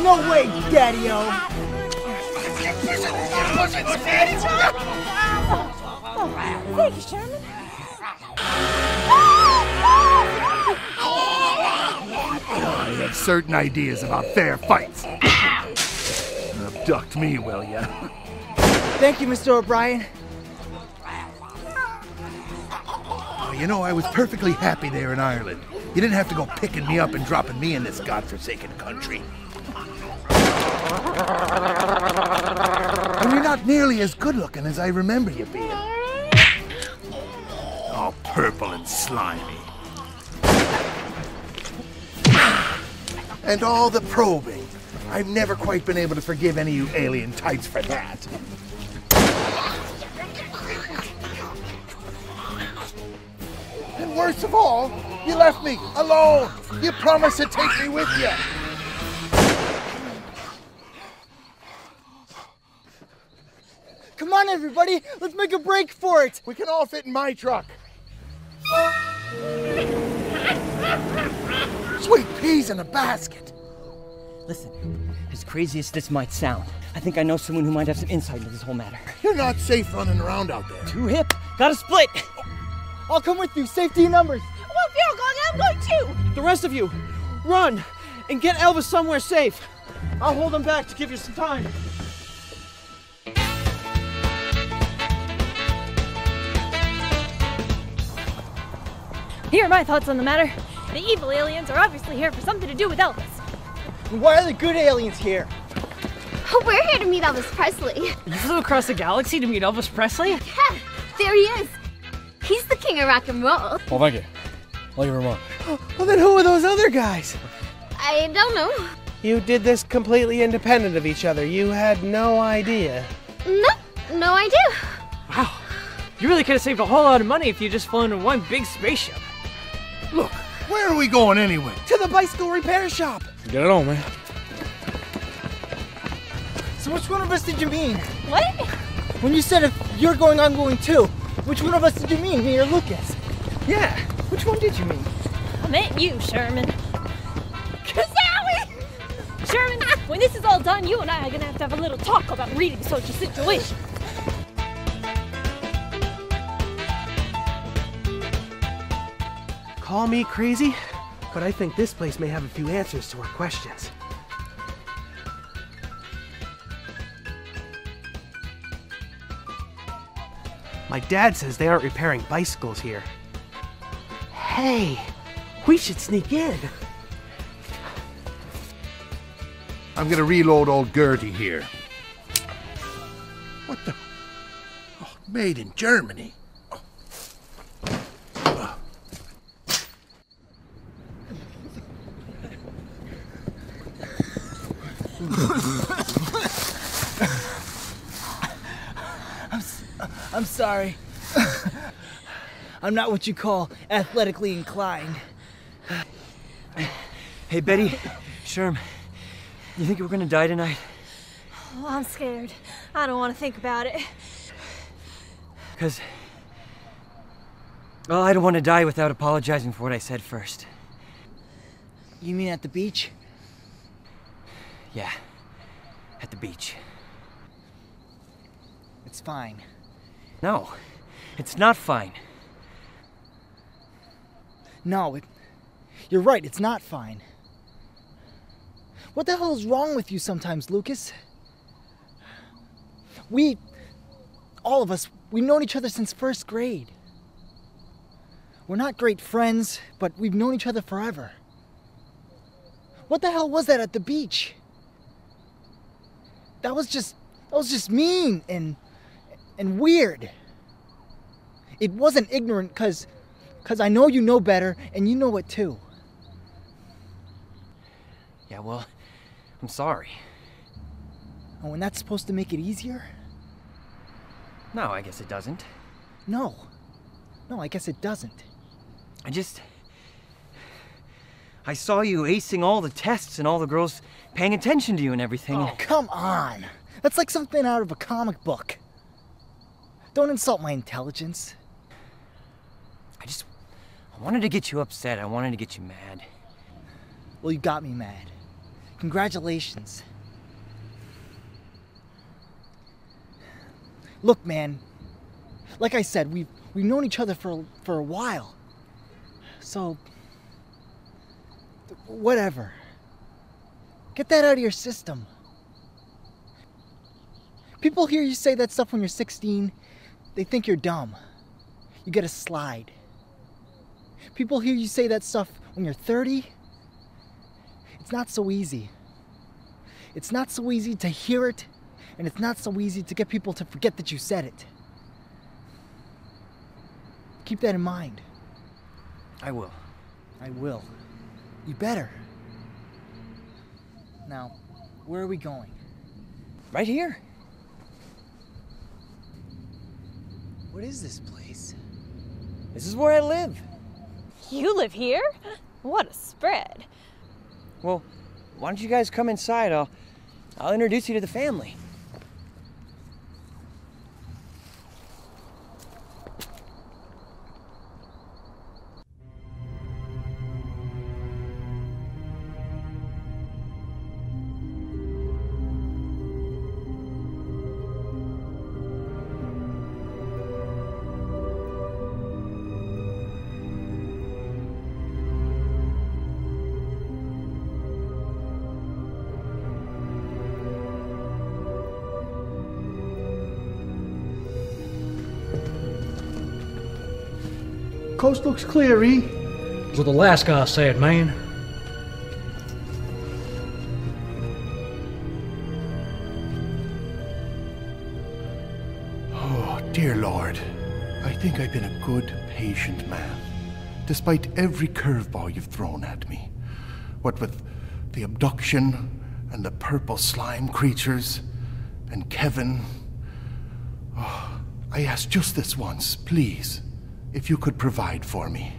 No way, Daddy-O! Thank you, Sherman. I have certain ideas about fair fights. Abduct me, will ya? Thank you, Mr. O'Brien. Oh, you know, I was perfectly happy there in Ireland. You didn't have to go picking me up and dropping me in this godforsaken country. And you're not nearly as good-looking as I remember you being. All purple and slimy. And all the probing. I've never quite been able to forgive any of you alien types for that. And worst of all, you left me alone. You promised to take me with you. Come on, everybody. Let's make a break for it. We can all fit in my truck. Sweet peas in a basket. Listen, as crazy as this might sound, I think I know someone who might have some insight into this whole matter. You're not safe running around out there. Too hip. Gotta split. I'll come with you. Safety in numbers. Well, if you're going, I'm going too. The rest of you, run and get Elvis somewhere safe. I'll hold him back to give you some time. Here are my thoughts on the matter. The evil aliens are obviously here for something to do with Elvis. And why are the good aliens here? We're here to meet Elvis Presley. You flew across the galaxy to meet Elvis Presley? Yeah, there he is. He's the king of rock and roll. Well, thank you. Thank you very much. Well, then who are those other guys? I don't know. You did this completely independent of each other. You had no idea. Nope, no idea. Wow. You really could have saved a whole lot of money if you just flown in one big spaceship. Look, where are we going anyway? To the bicycle repair shop. Get it on, man. So which one of us did you mean? What? When you said if you're going, I'm going too. Which one of us did you mean, me or Lucas? Yeah, which one did you mean? I meant you, Sherman. Kazowie! Sherman, when this is all done, you and I are gonna have a little talk about reading social situations. Call me crazy, but I think this place may have a few answers to our questions. My dad says they aren't repairing bicycles here. Hey, we should sneak in. I'm gonna reload old Gertie here. What the? Oh, made in Germany. I'm sorry. I'm not what you call athletically inclined. Hey, Betty, Sherm, you think we're gonna die tonight? Oh, I'm scared. I don't want to think about it. Because, well, I don't want to die without apologizing for what I said first. You mean at the beach? Yeah, at the beach. It's fine. No, it's not fine. No, you're right, it's not fine. What the hell is wrong with you sometimes, Lucas? All of us, we've known each other since first grade. We're not great friends, but we've known each other forever. What the hell was that at the beach? That was just mean and weird. It wasn't ignorant because I know you know better and you know it too. Yeah, well, I'm sorry. Oh, and that's supposed to make it easier? No, I guess it doesn't. No. No, I guess it doesn't. I saw you acing all the tests and all the girls paying attention to you and everything. Oh, come on. That's like something out of a comic book. Don't insult my intelligence. I wanted to get you upset. I wanted to get you mad. Well, you got me mad. Congratulations. Look, man. Like I said, we've known each other for a while. So, whatever. Get that out of your system. People hear you say that stuff when you're 16, they think you're dumb. You get a slide. People hear you say that stuff when you're 30. It's not so easy. It's not so easy to hear it, and it's not so easy to get people to forget that you said it. Keep that in mind. I will. I will. You better. Now, where are we going? Right here. What is this place? This is where I live. You live here? What a spread. Well, why don't you guys come inside? I'll introduce you to the family. Coast looks clear, E. That's what the last guy said, man. Oh, dear Lord. I think I've been a good, patient man, despite every curveball you've thrown at me. What with the abduction, and the purple slime creatures, and Kevin. Oh, I ask just this once, please, if you could provide for me.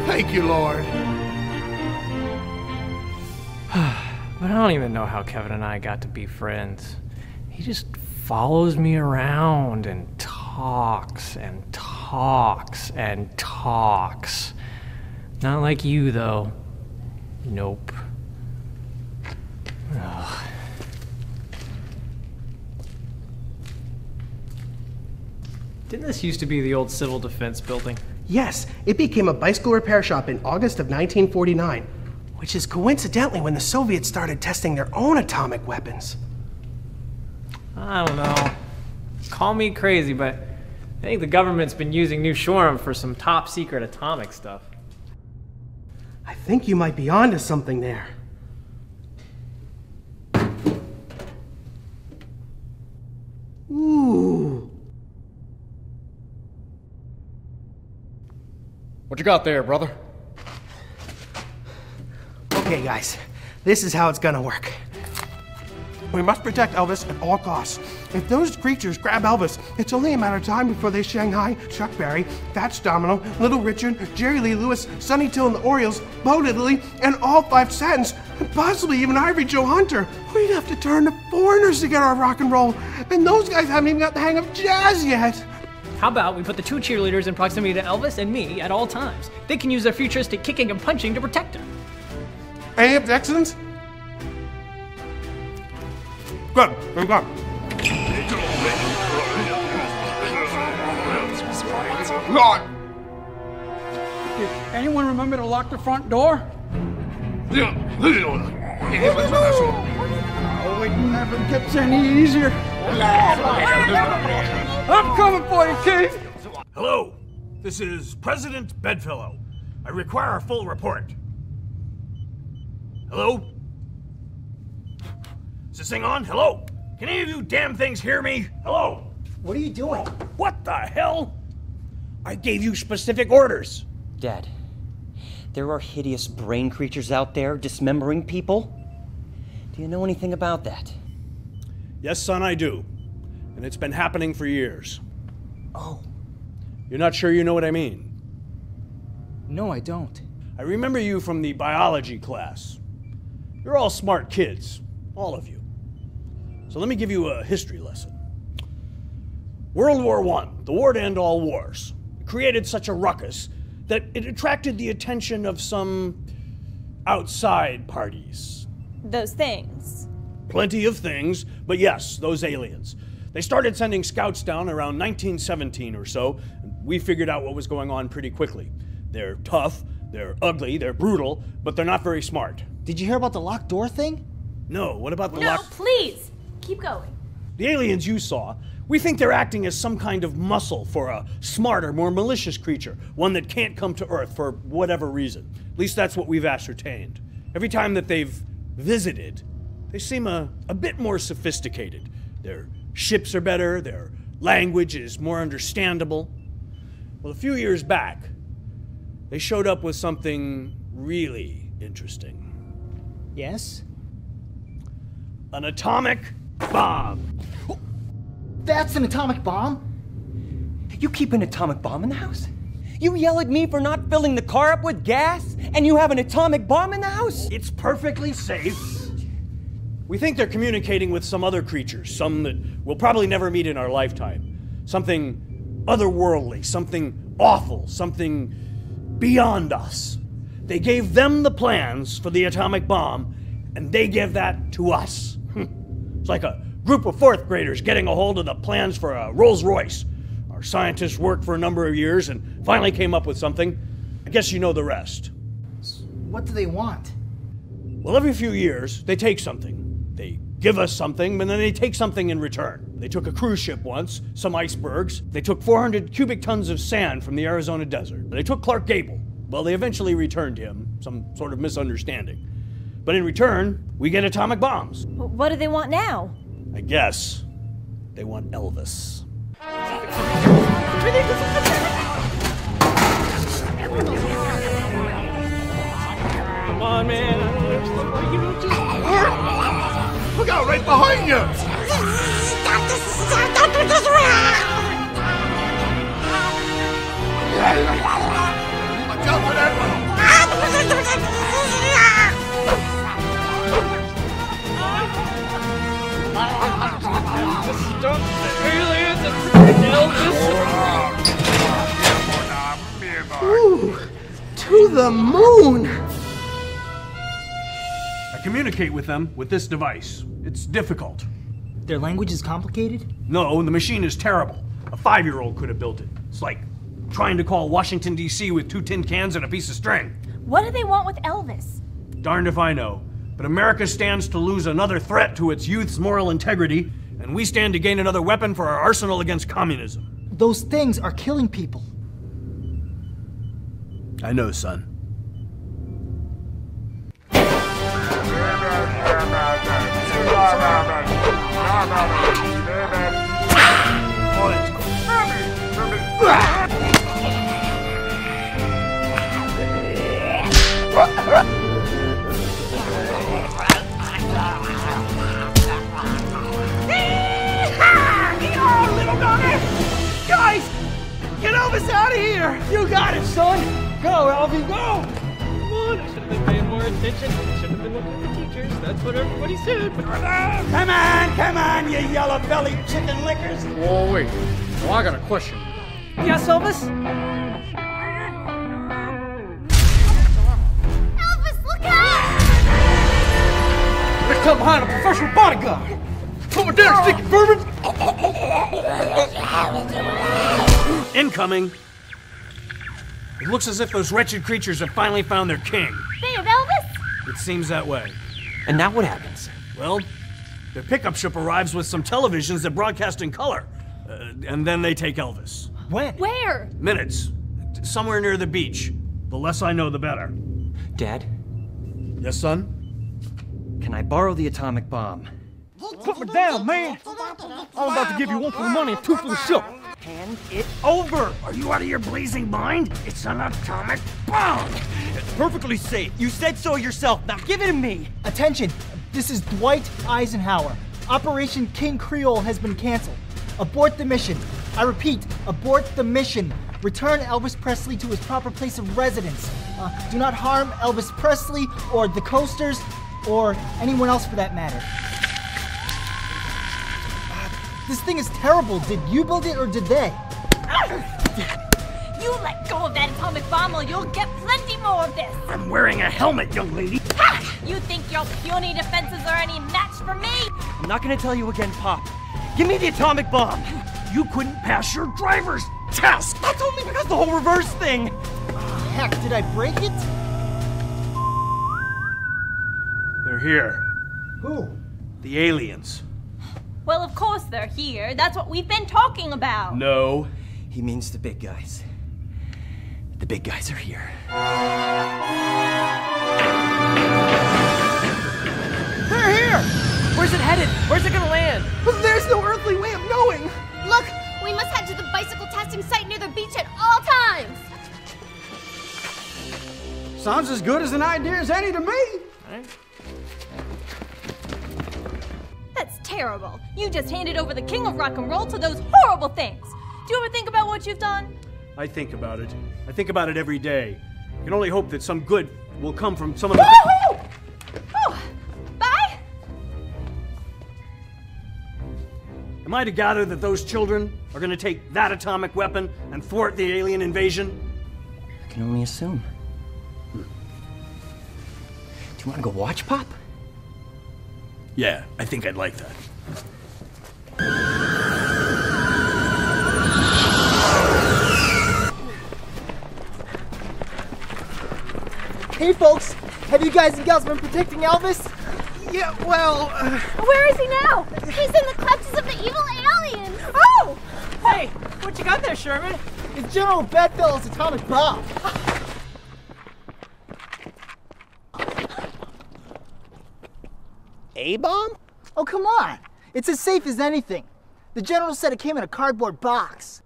Thank you, Lord. But I don't even know how Kevin and I got to be friends. He just follows me around and talks and talks and talks. Not like you, though. Nope. Ugh. Didn't this used to be the old Civil Defense building? Yes, it became a bicycle repair shop in August of 1949, which is coincidentally when the Soviets started testing their own atomic weapons. I don't know. Call me crazy, but I think the government's been using New Shoreham for some top secret atomic stuff. I think you might be onto something there. Ooh. What you got there, brother? Okay, guys, this is how it's gonna work. We must protect Elvis at all costs. If those creatures grab Elvis, it's only a matter of time before they Shanghai Chuck Berry, Fats Domino, Little Richard, Jerry Lee Lewis, Sonny Till and the Orioles, Bo Diddley, and all 5 Satins, and possibly even Ivory Joe Hunter. We'd have to turn to foreigners to get our rock and roll, and those guys haven't even got the hang of jazz yet. How about we put the 2 cheerleaders in proximity to Elvis and me at all times? They can use their futuristic kicking and punching to protect him. Any objections? Good, we've got. Lord! Did anyone remember to lock the front door? Oh, it never gets any easier. I'm coming for you, Keith! Hello, this is President Bedfellow. I require a full report. Hello? Is this thing on? Hello? Can any of you damn things hear me? Hello? What are you doing? What the hell? I gave you specific orders. Dad, there are hideous brain creatures out there dismembering people. Do you know anything about that? Yes, son, I do. And it's been happening for years. Oh. You're not sure you know what I mean? No, I don't. I remember you from the biology class. You're all smart kids, all of you. So let me give you a history lesson. World War I, the war to end all wars, created such a ruckus that it attracted the attention of some outside parties. Those things. Plenty of things, but yes, those aliens. They started sending scouts down around 1917 or so, and we figured out what was going on pretty quickly. They're tough, they're ugly, they're brutal, but they're not very smart. Did you hear about the locked door thing? No, what about the No, please! Keep going. The aliens you saw, we think they're acting as some kind of muscle for a smarter, more malicious creature, one that can't come to Earth for whatever reason. At least that's what we've ascertained. Every time that they've visited, they seem a bit more sophisticated. Their ships are better, their language is more understandable. Well, a few years back, they showed up with something really interesting. Yes? An atomic bomb. That's an atomic bomb? You keep an atomic bomb in the house? You yell at me for not filling the car up with gas, and you have an atomic bomb in the house? It's perfectly safe. We think they're communicating with some other creatures, some that we'll probably never meet in our lifetime. Something otherworldly, something awful, something beyond us. They gave them the plans for the atomic bomb, and they give that to us. It's like a group of fourth graders getting a hold of the plans for a Rolls Royce. Our scientists worked for a number of years and finally came up with something. I guess you know the rest. What do they want? Well, every few years, they take something. They give us something, but then they take something in return. They took a cruise ship once, some icebergs. They took 400 cubic tons of sand from the Arizona desert. They took Clark Gable. Well, they eventually returned him, some sort of misunderstanding. But in return, we get atomic bombs. What do they want now? I guess they want Elvis. Come on, man. Look out, right behind you! Watch out for that one! Stop the aliens and Elvis! Ooh, to the moon! I communicate with them with this device. It's difficult. Their language is complicated? No, the machine is terrible. A 5-year-old could have built it. It's like trying to call Washington, D.C. with 2 tin cans and a piece of string. What do they want with Elvis? Darned if I know. But America stands to lose another threat to its youth's moral integrity, and we stand to gain another weapon for our arsenal against communism. Those things are killing people. I know, son. Little doggy! Guys! Get Elvis out of here! You got it, son! Go, Elvis, go! Come on, I should have been paying more attention. I should have been looking at the teachers. That's what everybody said. Come on, you yellow-bellied chicken lickers! Whoa, wait. Well, I got a question. Yes, Elvis? Elvis, look out! Let's come behind a professional bodyguard! Over there, sticky vermin! Incoming! It looks as if those wretched creatures have finally found their king. They have Elvis? It seems that way. And now what happens? Well, their pickup ship arrives with some televisions that broadcast in color. And then they take Elvis. When? Where? Minutes. Somewhere near the beach. The less I know, the better. Dad? Yes, son? Can I borrow the atomic bomb? Put me down, man. I'm about to give you one for the money and two for the show. Hand it over! Are you out of your blazing mind? It's an atomic bomb! It's perfectly safe. You said so yourself. Now give it to me. Attention! This is Dwight Eisenhower. Operation King Creole has been canceled. Abort the mission. I repeat, abort the mission. Return Elvis Presley to his proper place of residence. Do not harm Elvis Presley or the Coasters or anyone else for that matter. This thing is terrible. Did you build it or did they? You let go of that atomic bomb or you'll get plenty more of this. I'm wearing a helmet, young lady. Ha! You think your puny defenses are any match for me? I'm not gonna tell you again, Pop. Give me the atomic bomb. You couldn't pass your driver's test. That's only because the whole reverse thing. Heck, did I break it? They're here. Who? The aliens. Well, of course they're here. That's what we've been talking about. No. He means the big guys. The big guys are here. They're here! Where's it headed? Where's it gonna land? There's no earthly way of knowing! Look, we must head to the bicycle testing site near the beach at all times. Sounds as good as an idea as any to me. That's terrible. You just handed over the king of rock and roll to those horrible things. Do you ever think about what you've done? I think about it. I think about it every day. I can only hope that some good will come from some of the... Woohoo! Oh, bye? Am I to gather that those children are going to take that atomic weapon and thwart the alien invasion? I can only assume. Do you want to go watch, Pop? Yeah, I think I'd like that. Hey folks, have you guys and gals been protecting Elvis? Yeah, well... Where is he now? He's in the clutches of the evil aliens. Oh! Hey, what you got there, Sherman? It's General Bedfellow's atomic bomb. A-bomb? Oh, come on. It's as safe as anything. The general said it came in a cardboard box.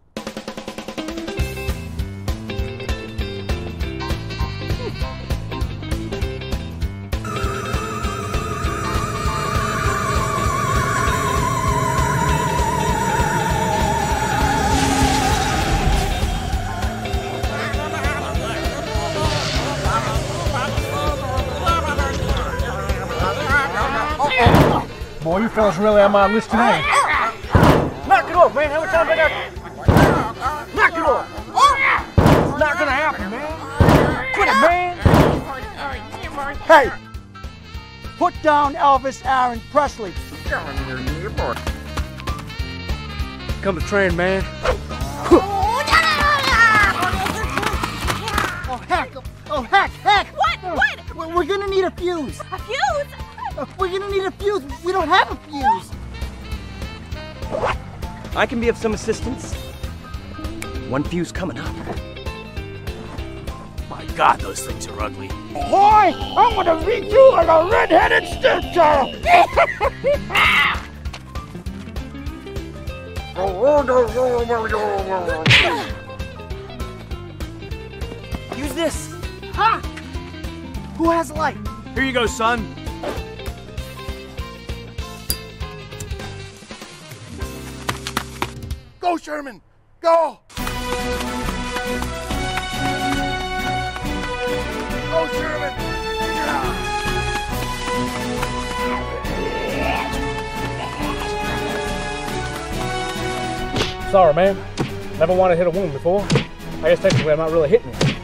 Boy, you fellas really on my list tonight. Knock it off, man. How much time I got? Knock it off. It's not gonna happen, man. Quit it, man. Hey, put down Elvis Aaron Presley. Come to train, man. Oh, heck. Oh, heck. What? We're gonna need a fuse. A fuse? We're gonna need a fuse. We don't have a fuse. I can be of some assistance. One fuse coming up. My God, those things are ugly. Boy, I'm gonna beat you like a red-headed stepchild. Use this. Ha! Who has a light? Here you go, son. Go, Sherman! Go! Go, Sherman! Sorry, man. Never wanted to hit a wound before. I guess technically I'm not really hitting it.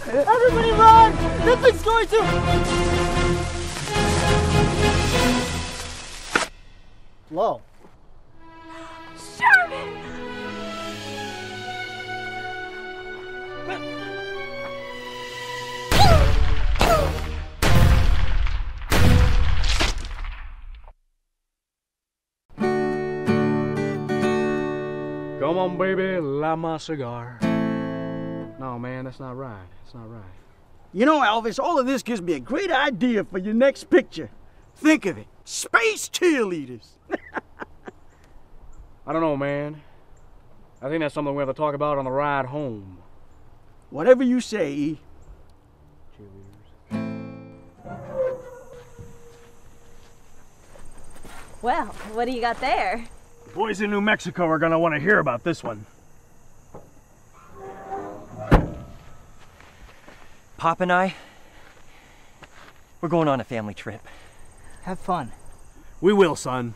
Everybody run! This thing's going to... Low. Sherman! Come on, baby, light my cigar. No, man, that's not right. That's not right. You know, Elvis, all of this gives me a great idea for your next picture. Think of it. Space cheerleaders. I don't know, man. I think that's something we have to talk about on the ride home. Whatever you say, E. Well, what do you got there? The boys in New Mexico are gonna want to hear about this one. Pop and I, we're going on a family trip. Have fun. We will, son.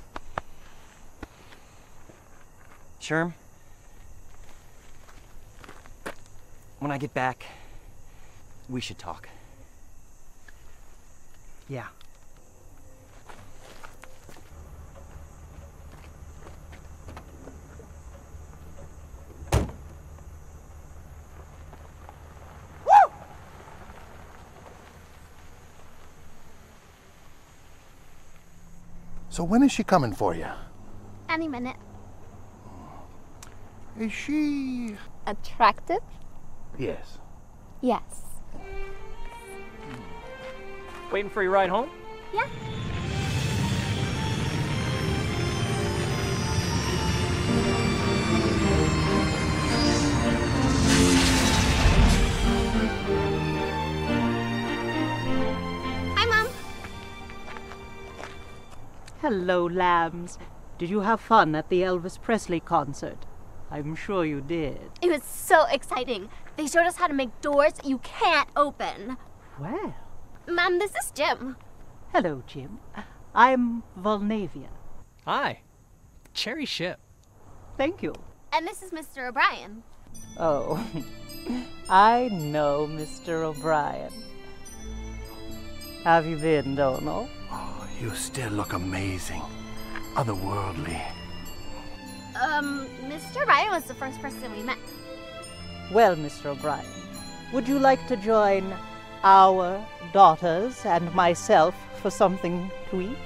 Sherm, when I get back, we should talk. Yeah. So when is she coming for you? Any minute. Is she... Attractive? Yes. Yes. Waiting for your ride home? Yeah. Hi, Mom. Hello, lambs. Did you have fun at the Elvis Presley concert? I'm sure you did. It was so exciting. They showed us how to make doors you can't open. Well. Mom, this is Jim. Hello, Jim. I'm Volnavia. Hi. Cherry Ship. Thank you. And this is Mr. O'Brien. Oh, I know Mr. O'Brien. Have you been, Dono? Oh, you still look amazing. Otherworldly. Mr. O'Brien was the first person we met. Well, Mr. O'Brien, would you like to join our daughters and myself for something to eat?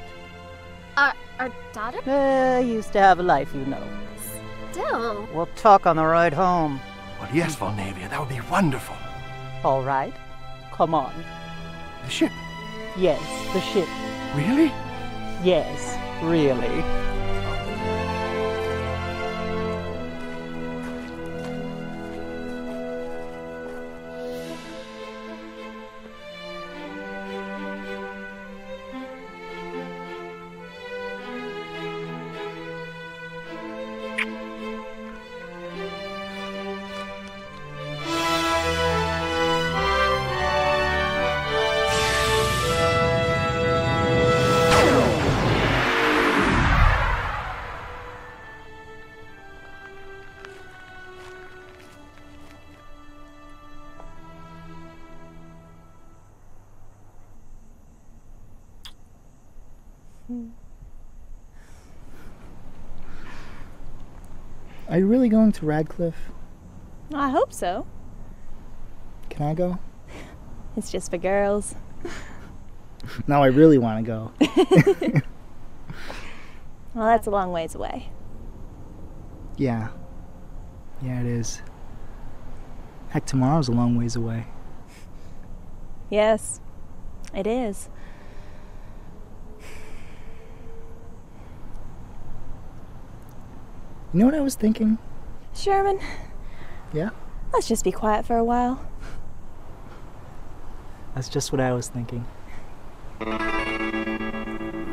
Our daughter? Used to have a life, you know. Still. We'll talk on the ride home. Well, yes, Volnavia, that would be wonderful. All right. Come on. The ship? Yes, the ship. Really? Yes, really. Are you really going to Radcliffe? I hope so. Can I go? It's just for girls. Now I really want to go. Well, that's a long ways away. Yeah. Yeah, it is. Heck, tomorrow's a long ways away. Yes, it is. You know what I was thinking? Sherman? Yeah? Let's just be quiet for a while. That's just what I was thinking.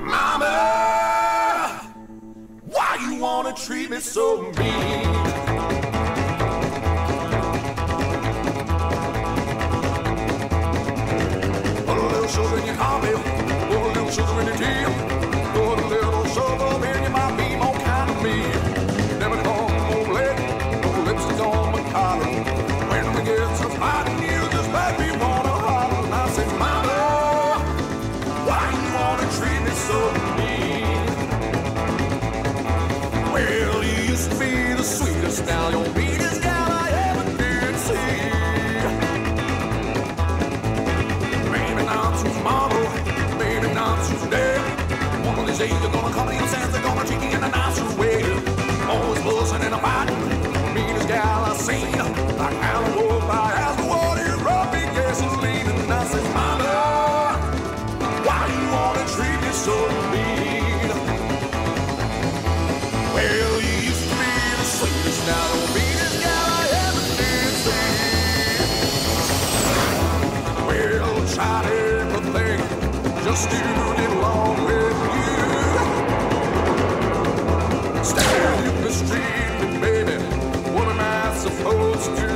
Mama, why you wanna treat me so mean? Put a little sugar in your coffee, put a little sugar in your tea, put a little sugar in you might be more kind of me. Never come home late, no lipstick on my collar. When we get to fighting, you just make me wanna holler. And I say, Mama, why you wanna treat me so mean? Well, you used to be the sweetest, now you're the meanest gal I ever did see. Maybe not tomorrow, maybe not today. One of these days you're gonna come to your senses, they're gonna treat you in a nicer way. Always buzzing and a fighting, meanest gal I've seen. Like Alan Wolf, I asked what is rubbing gasoline. stewed along with you. Stand in the street, baby, what am I supposed to do?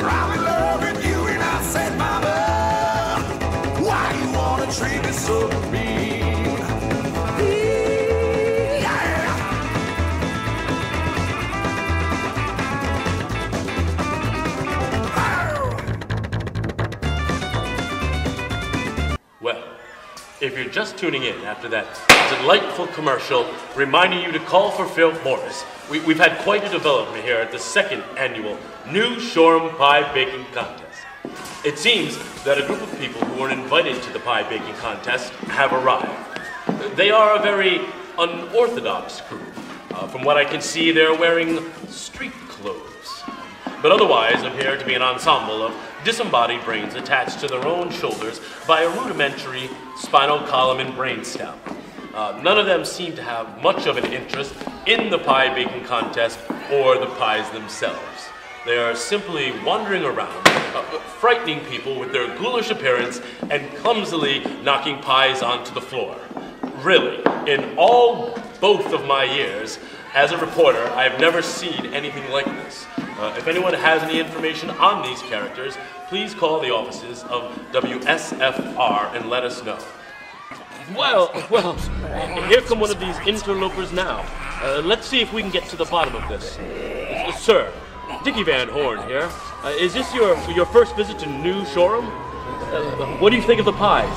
I'm in love with you and I said, mama, why you wanna treat me so mean? Well, if you're just tuning in after that delightful commercial reminding you to call for Phil Morris, we've had quite a development here at the second annual New Shoreham Pie Baking Contest. It seems that a group of people who were invited to the pie baking contest have arrived. They are a very unorthodox group. From what I can see, they're wearing street clothes, but otherwise appear to be an ensemble of disembodied brains attached to their own shoulders by a rudimentary spinal column and brainstem. None of them seem to have much of an interest in the pie baking contest or the pies themselves. They are simply wandering around, frightening people with their ghoulish appearance and clumsily knocking pies onto the floor. Really, in both of my years as a reporter, I have never seen anything like this. If anyone has any information on these characters, please call the offices of WSFR and let us know. Well, here come one of these interlopers now. Let's see if we can get to the bottom of this. Sir, Dickie Van Horn here. Is this your first visit to New Shoreham? What do you think of the pies?